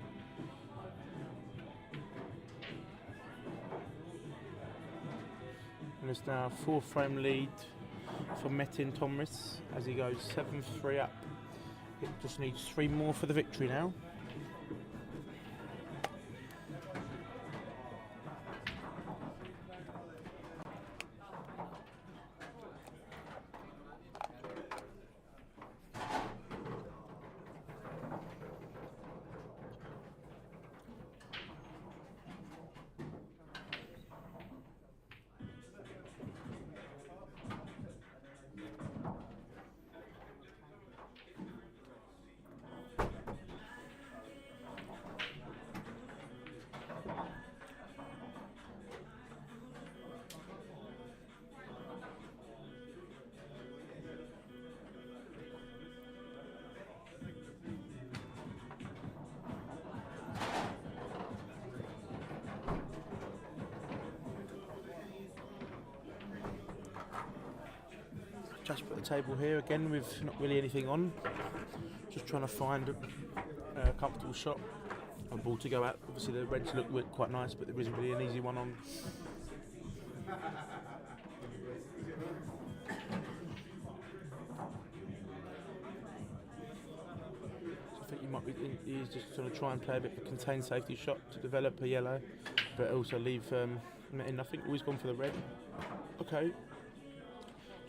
And it's now a 4-frame lead for Metin Tomris as he goes 7-3 up. It just needs 3 more for the victory now. Jasper at the table here again with not really anything on, just trying to find a comfortable shot, a ball to go at. Obviously the reds look quite nice, but there isn't really an easy one on. So I think he's just going to try and play a bit of a contained safety shot to develop a yellow, but also leave Metin nothing. Always gone for the red. Okay.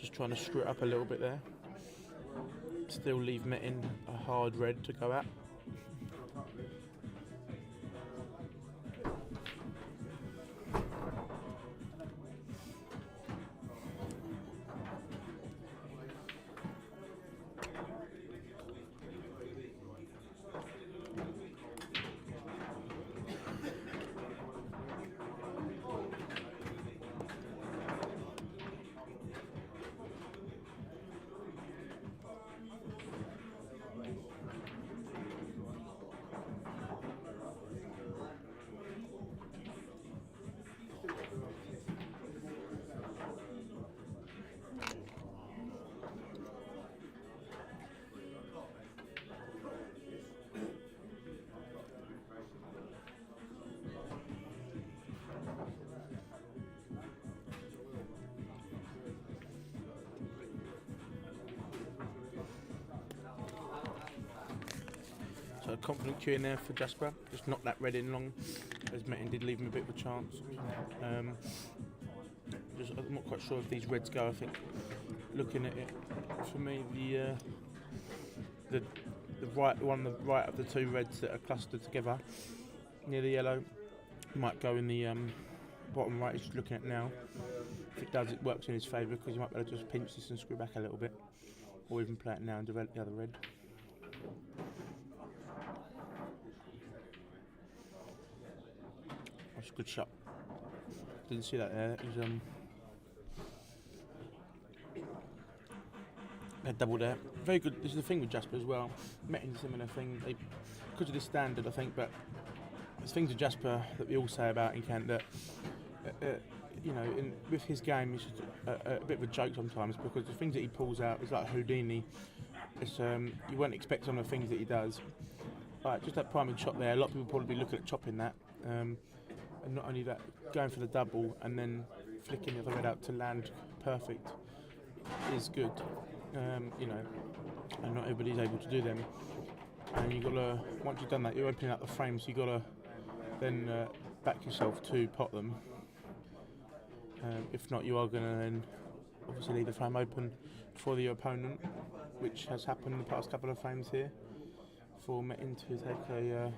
Just trying to screw it up a little bit there. Still leave Metin a hard red to go at. So a confident cue in there for Jasper. Just knocked that red in long, as Metin did leave him a bit of a chance. I'm not quite sure if these reds go. I think looking at it, for me, the right one, the right of the 2 reds that are clustered together near the yellow might go in the bottom right. He's just looking at now. If it does, it works in his favour, because you might be able to just pinch this and screw back a little bit, or even play it now and develop the other red. That's a good shot. Didn't see that there. It was a double there. Very good. This is the thing with Jasper as well. Metin's a similar thing. Because of this standard, I think, but there's things with Jasper that we all say about in Kent that, with his game, it's just a bit of a joke sometimes, because the things that he pulls out is like Houdini. It's you won't expect some of the things that he does. Like just that priming shot there. A lot of people probably be looking at chopping that. And not only that, going for the double and then flicking the other red out to land perfect. is good. You know, and not everybody's able to do them. And you gotta, once you've done that, you're opening up the frame, so you gotta then back yourself to pot them. If not, you are gonna then obviously leave the frame open for the opponent, which has happened the past couple of frames here, for Metin to take a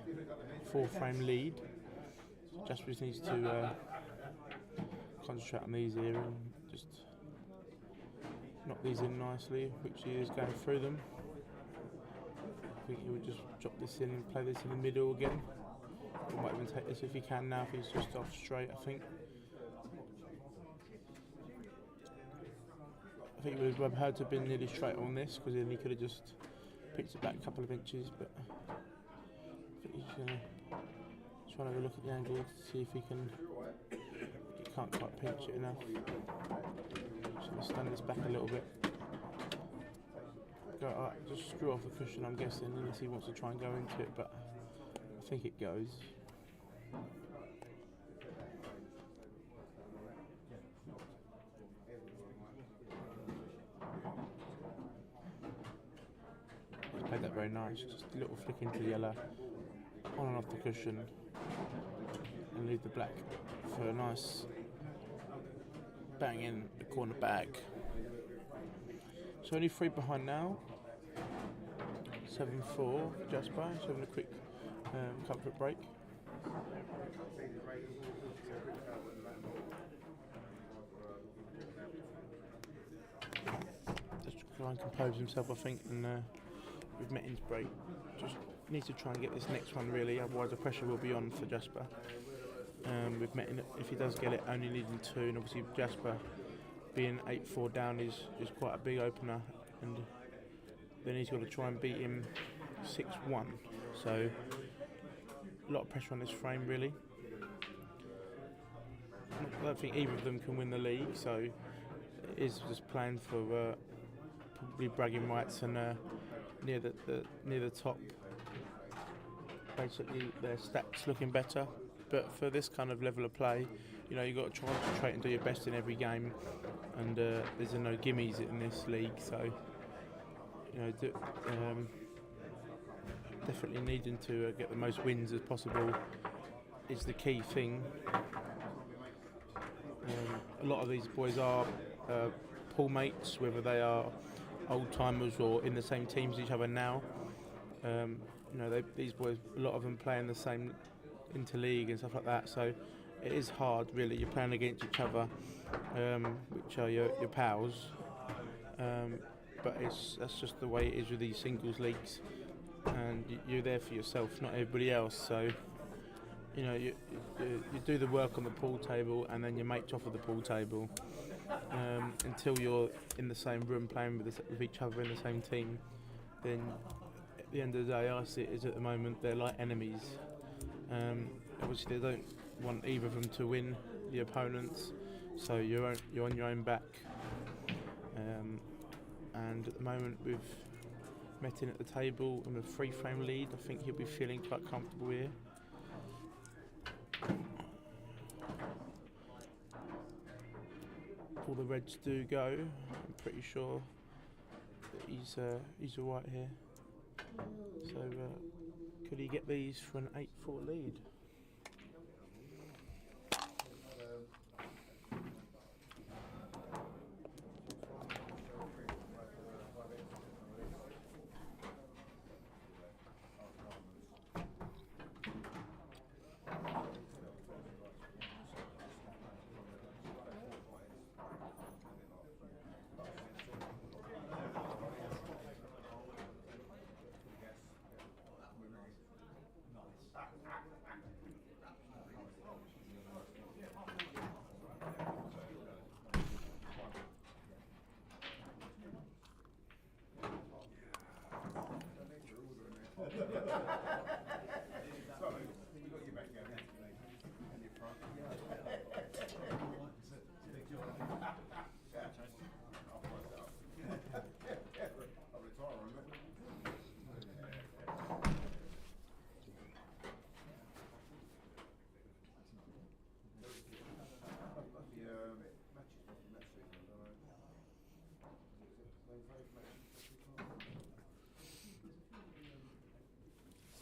4-frame lead. So Jasper just needs to concentrate on these here and just knock these in nicely, which he is going through them. I think he would just drop this in and play this in the middle again. Or might even take this if he can now, if he's just off straight, I think. I think he would have had to have been nearly straight on this, because then he could have just picked it back a couple of inches, but I think he's going to try and have a look at the angle to see if he can. He can't quite pinch it enough. Just going to stand this back a little bit. Go, just screw off the cushion, I'm guessing, unless he wants to try and go into it, but I think it goes. He's played that very nice, just a little flick into the yellow, on and off the cushion, and leave the black for a nice bang in the corner bag. So only 3 behind now. 7-4 Jasper, just having a quick comfort break. Just try and compose himself, I think, and with Metin's break, just needs to try and get this next one really, otherwise the pressure will be on for Jasper. With Metin, if he does get it, only needing 2, and obviously Jasper being 8-4 down is quite a big opener, and then he's got to try and beat him 6-1. So a lot of pressure on this frame really. I don't think either of them can win the league, so it is just playing for probably bragging rights and near the top. Basically, their stats looking better. But for this kind of level of play, you know, you've got to try and concentrate and do your best in every game. And there's no gimmies in this league, so you know, definitely needing to get the most wins as possible is the key thing. A lot of these boys are pool mates, whether they are old timers or in the same teams as each other now. You know, these boys, a lot of them play in the same interleague and stuff like that, so it is hard really. You're playing against each other, which are your pals, but that's just the way it is with these singles leagues, and you're there for yourself, not everybody else. So you know, you do the work on the pool table, and then your mates off of the pool table, until you're in the same room playing with each other in the same team. Then at the end of the day, I see it as at the moment they're like enemies. Obviously they don't want either of them to win, the opponents, so you're on your own back. And at the moment with Metin at the table on a 3-frame lead, I think he'll be feeling quite comfortable here. All the reds do go. I'm pretty sure that he's alright here. So could he get these for an 8-4 lead?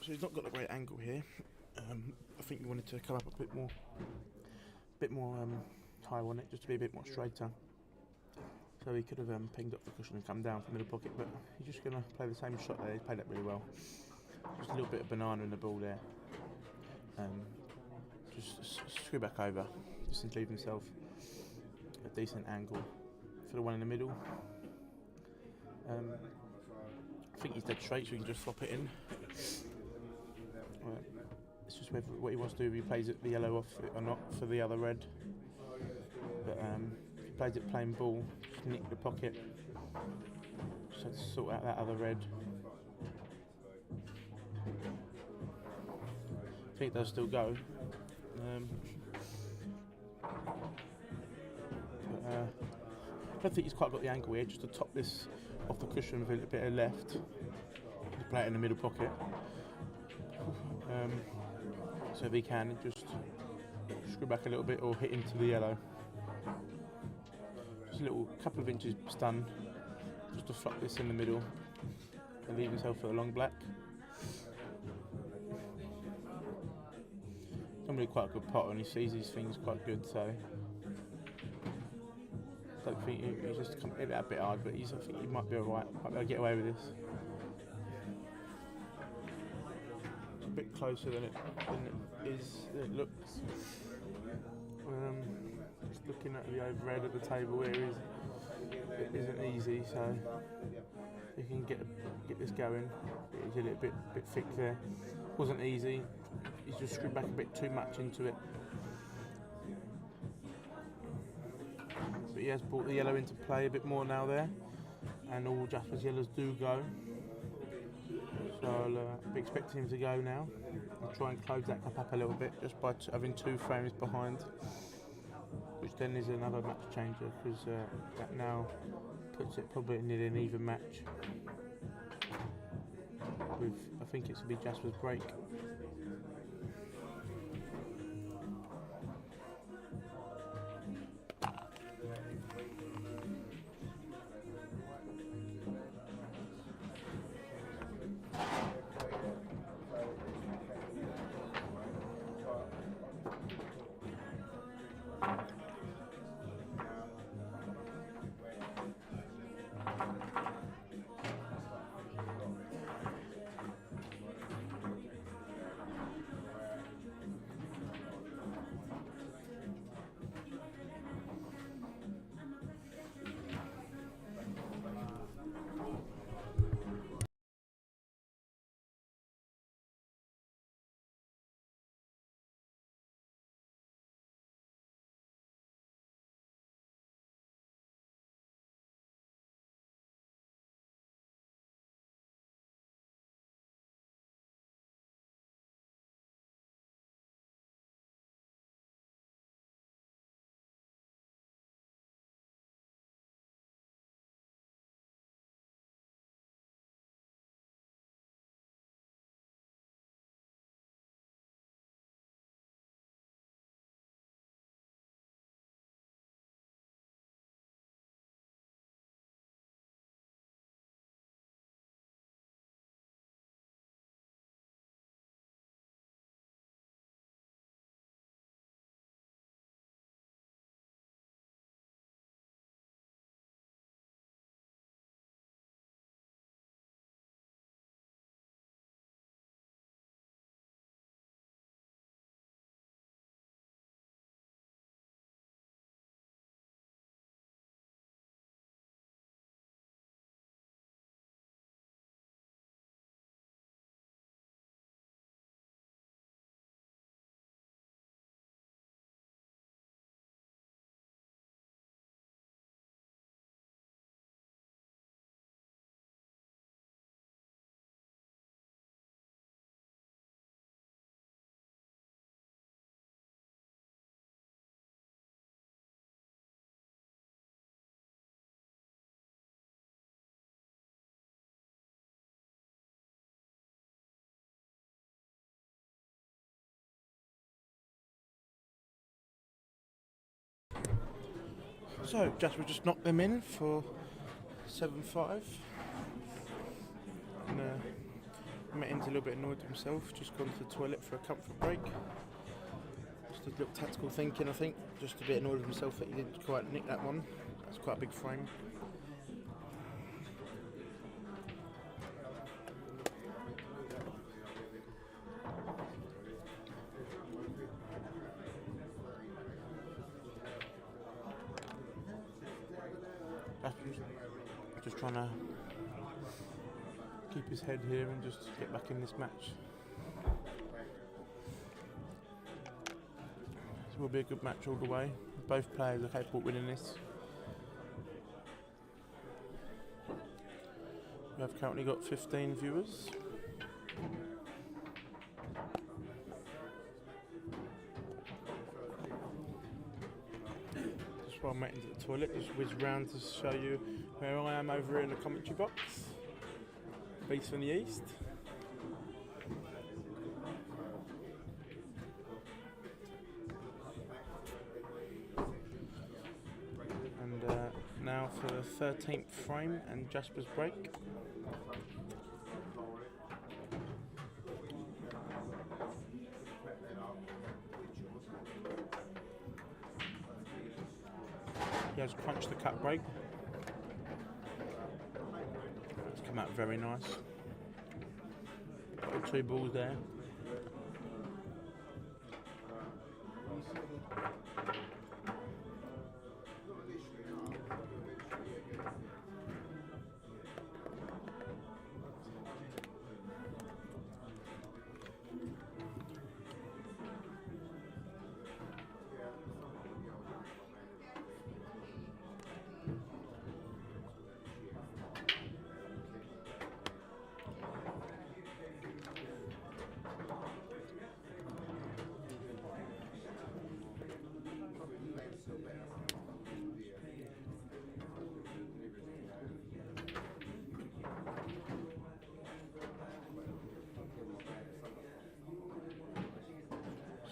So he's not got a great angle here. I think he wanted to come up a bit more high on it, just to be a bit more straighter. So he could have pinged up the cushion and come down from the middle pocket, but he's just going to play the same shot there. He's played that really well. Just a little bit of banana in the ball there. Just screw back over, just to leave himself a decent angle for the one in the middle. I think he's dead straight, so we can just flop it in. It's just whether what he wants to do, if he plays it the yellow off it or not for the other red. But if he plays it plain ball, just nick the pocket. Just have to sort out that other red. I think it does still go. I don't think he's quite got the angle here, just to top this off the cushion with a little bit of left. To play it in the middle pocket. So if he can, just screw back a little bit or hit into the yellow. Just a little couple of inches stun, just to flop this in the middle and leave himself for the long black. Normally quite a good pot, and he sees these things quite good, so I don't think he's just come a bit hard, but I think he might be alright, might be able to get away with this. It's a bit closer than it looks. Just looking at the overhead of the table here, it isn't easy, so you can get this going. It's a little bit thick there. Wasn't easy. He's just screwed back a bit too much into it. But he has brought the yellow into play a bit more now there, and all Jasper's yellows do go. So I'll be expecting him to go now. I'll try and close that cup up a little bit just by having 2 frames behind, which then is another match changer, because that now puts it probably near an even match. I think it's going to be Jasper's break. So Jasper just knocked them in for 7-5. And Metin's a little bit annoyed with himself, just gone to the toilet for a comfort break. Just a little tactical thinking, I think. Just a bit annoyed with himself that he didn't quite nick that one. That's quite a big frame. Just trying to keep his head here and just get back in this match. This will be a good match all the way. Both players are capable of winning this. We have currently got 15 viewers. Just while Metin's at the toilet, just whiz round to show you where I am over here in the commentary box. Beast from the east. And now for the 13th frame and Jasper's break. He has crunched the cut break. It's come out very nice. Got 2 balls there.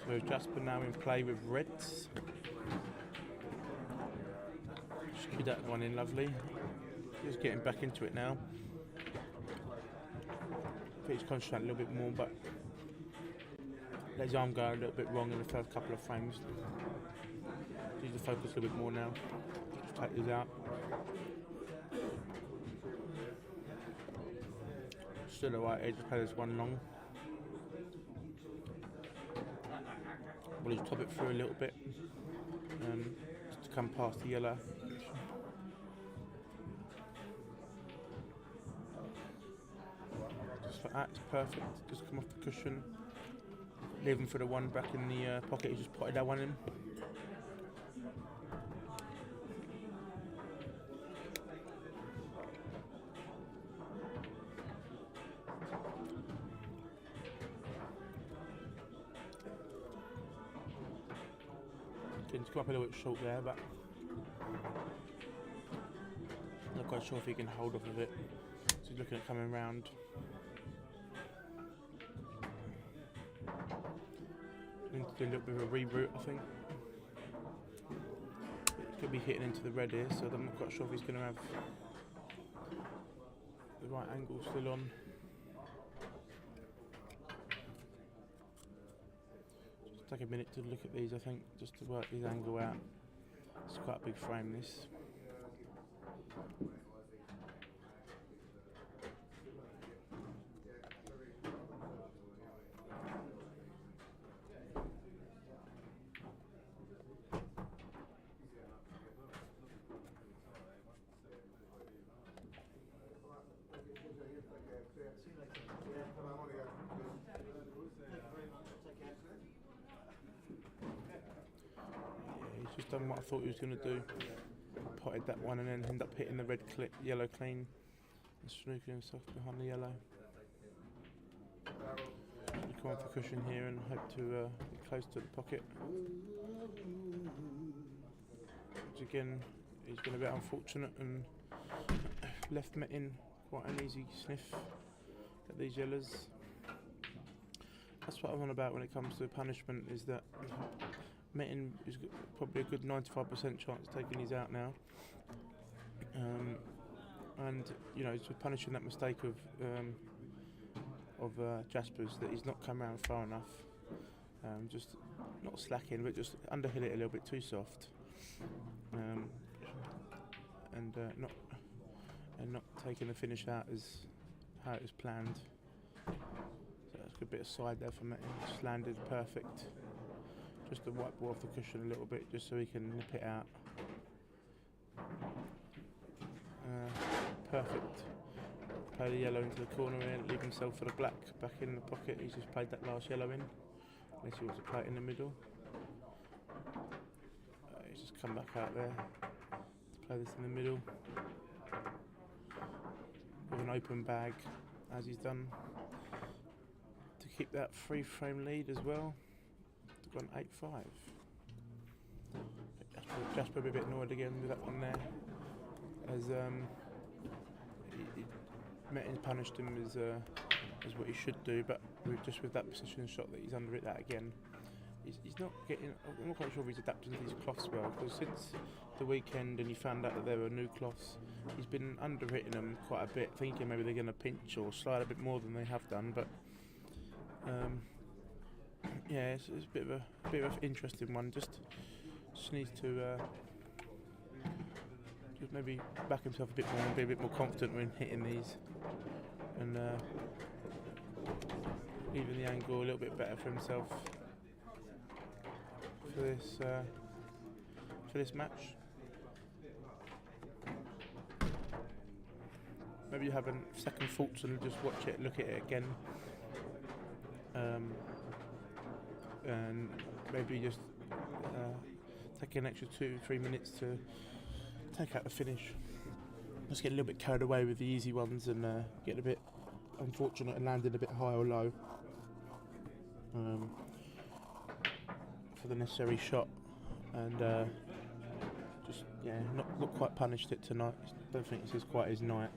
So Jasper now in play with reds. Skewed that one in lovely. Just getting back into it now. I think he's concentrating a little bit more, but let his arm go a little bit wrong in the first couple of frames. Use the focus a little bit more now. Just take these out. Still alright, he just play this one long. We'll just top it through a little bit, just to come past the yellow. Just like that, it's perfect. Just come off the cushion, leave him for the one back in the pocket. He just potted that one in. It's come up a little bit short there, but I'm not quite sure if he can hold off of it. So he's looking at coming round. Need to do a little bit of a reroute, I think. He could be hitting into the red here, so I'm not quite sure if he's going to have the right angle still on. Take a minute to look at these, I think, just to work this angle out. It's quite a big frame, this. Just done what I thought he was going to do. Potted that one and then end up hitting the red yellow clean and snooking himself behind the yellow. Come off the cushion here and hope to get close to the pocket. Which again, he's been a bit unfortunate and left Metin quite an easy sniff at these yellows. That's what I'm on about when it comes to punishment, is that Metin is probably a good 95% chance of taking these out now. And you know, just punishing that mistake of of Jasper's that he's not come around far enough. Just not slacking, but just underhill it a little bit too soft, and not taking the finish out as how it was planned. So that's a good bit of side there for Metin. Just landed perfect. Just to wipe off the cushion a little bit, just so he can nip it out. Perfect. Play the yellow into the corner here, leave himself for the black back in the pocket. He's just played that last yellow in. Unless he wants to play it in the middle. He's just come back out there to play this in the middle. With an open bag, as he's done. To keep that 3-frame lead as well. To go on 8-5. Jasper a bit annoyed again with that one there. As Metin punished him as what he should do, but with that position shot that he's under it that again, he's not getting. I'm not quite sure if he's adapting to these cloths well, because since the weekend and he found out that there were new cloths, he's been under-hitting them quite a bit, thinking maybe they're going to pinch or slide a bit more than they have done. But yeah, it's a bit of an interesting one. Just needs to just maybe back himself a bit more and be a bit more confident when hitting these, and leaving the angle a little bit better for himself for this match. Maybe you have a second thoughts and just watch it, look at it again, and maybe just take an extra 2-3 minutes to take out the finish. Let's get a little bit carried away with the easy ones and get a bit unfortunate and landing a bit high or low for the necessary shot, and just not quite punished it tonight. Don't think this is quite his night,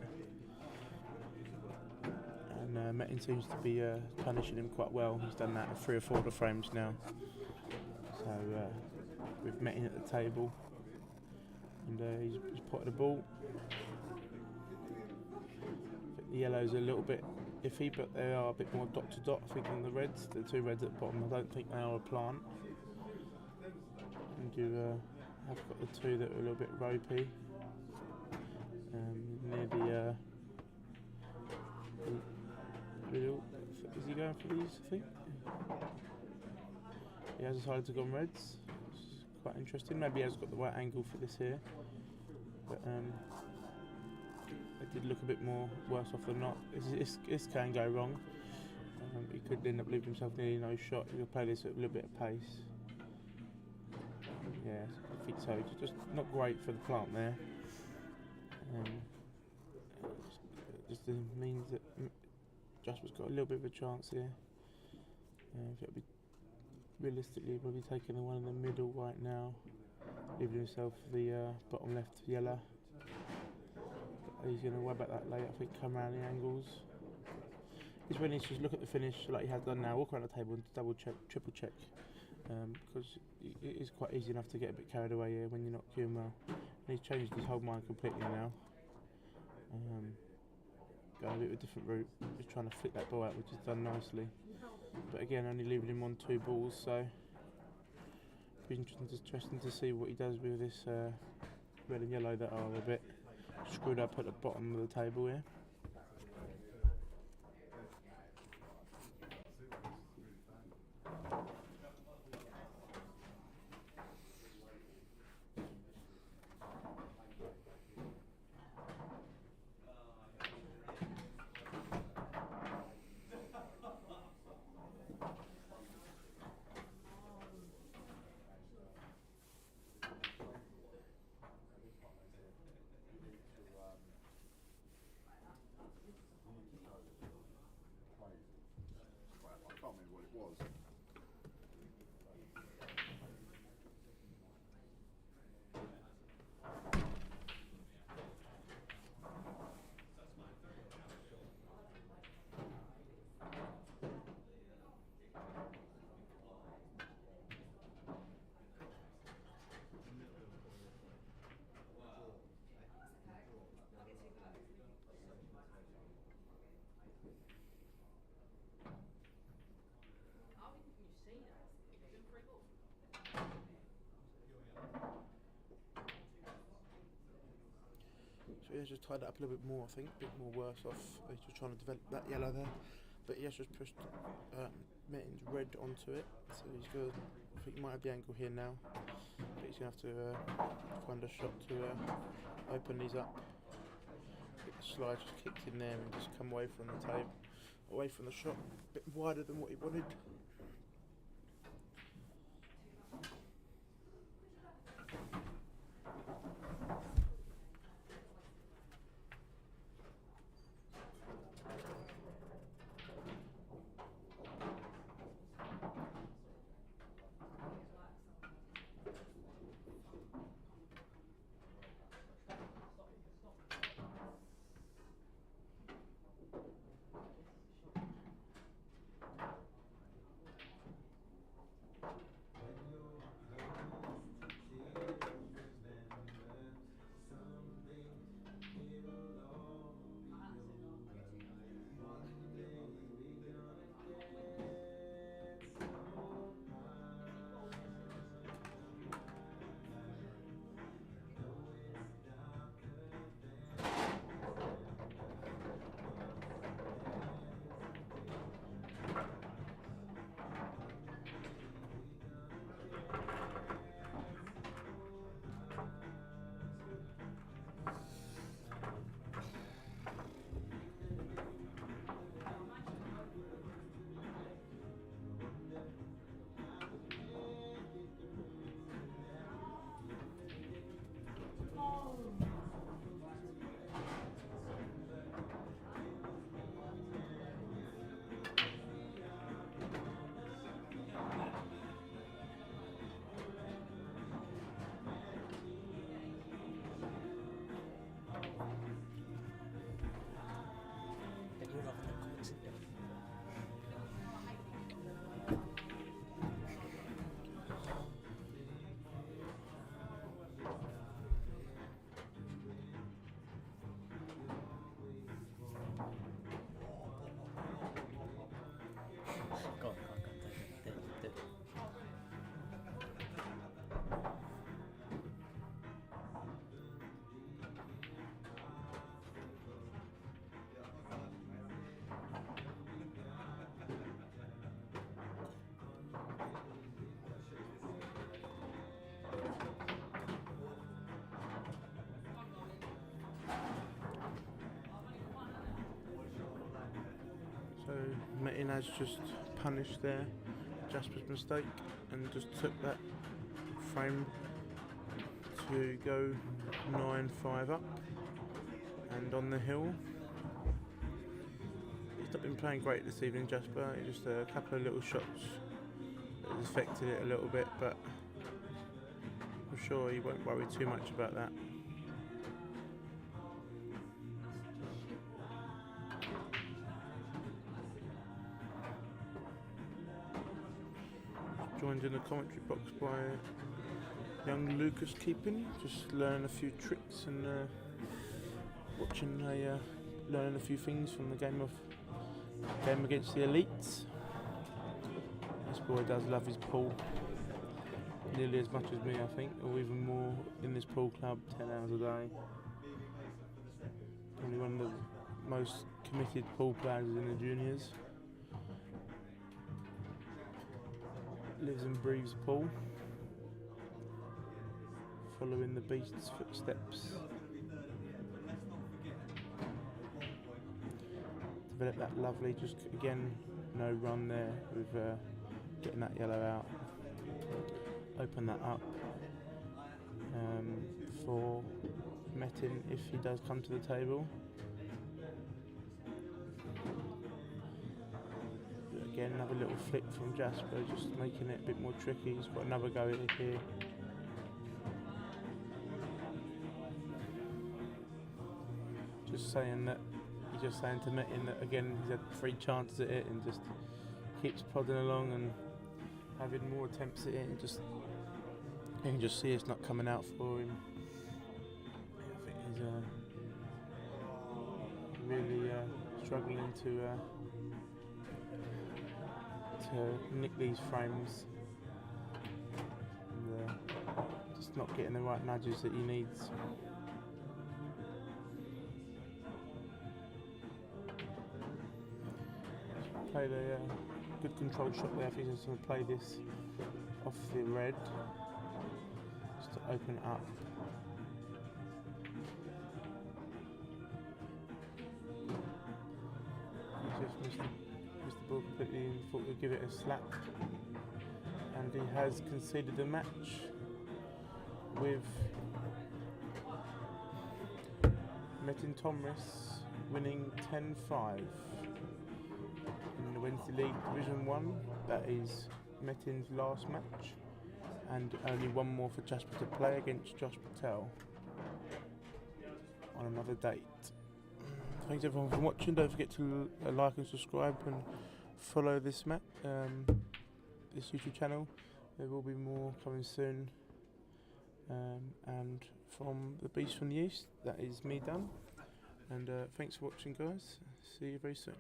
and Metin seems to be punishing him quite well. He's done that at 3 or 4 of the frames now. So with Metin at the table, and he's potted the ball. The yellows are a little bit iffy, but they are a bit more dot to dot, I think, than the reds. The 2 reds at the bottom, I don't think they are a plant. And you have got the 2 that are a little bit ropey near the middle. Is he going for these, I think? He has decided to go on reds. It's quite interesting. Maybe he has got the right angle for this here, but it did look a bit more worse off than not. This can go wrong. He could end up leaving himself nearly no shot. He could play this at a little bit of pace. Yeah, I think so. Just not great for the plant there. Just means that Jasper's got a little bit of a chance here. It'll be realistically probably taking the one in the middle right now, leaving himself the bottom left yellow. He's going to worry about that later, I think, come around the angles. It's when he's just look at the finish like he has done now, walk around the table and double check, triple check, because it is quite easy enough to get a bit carried away here when you're not cueing well. And he's changed his whole mind completely now. Going a bit of a different route, just trying to flick that ball out, which is done nicely. But again, only leaving him on 2 balls, so it'll be interesting to see what he does with this red and yellow that are a bit screwed up at the bottom of the table here. managed to tie that up a little bit more, I think, a bit more worse off. He's just trying to develop that yellow there. But he has just pushed Metin's red onto it, so he's good. I think he might have the angle here now, but he's going to have to find a shot to open these up. The slide just kicked in there and just come away from the tape, away from the shot, a bit wider than what he wanted. So Metin has just punished there Jasper's mistake and just took that frame to go 9-5 up and on the hill. He's not been playing great this evening, Jasper. Just a couple of little shots that has affected it a little bit, but I'm sure he won't worry too much about that. Joined in the commentary box by young Lucas Keeping, just learning a few tricks and learning a few things from the game against the elites. This boy does love his pool nearly as much as me, I think, or even more in this pool club, 10 hours a day. Probably one of the most committed pool players in the juniors. Lives and breathes pool, following the beast's footsteps. Develop that lovely, just again, no run there with getting that yellow out. Open that up for Metin if he does come to the table. Again, another little flick from Jasper, just making it a bit more tricky. He's got another go at it here. Just saying to Metin that again he's had 3 chances at it and just keeps plodding along and having more attempts at it, and just you can just see it's not coming out for him. I think he's really struggling to nick these frames and just not getting the right nudges that he needs. played a good control shot there. I think he's going to play this off the red just to open it up. He just missed the ball completely and thought he'd give it a slap. And he has conceded the match with Metin Tomris winning 10-5 in the Wednesday League Division 1. That is Metin's last match, and only one more for Jasper to play against Josh Patel on another date. Thanks everyone for watching. Don't forget to like and subscribe and follow this this YouTube channel. There will be more coming soon. And from the Beast from the East, that is me done. And thanks for watching, guys. See you very soon.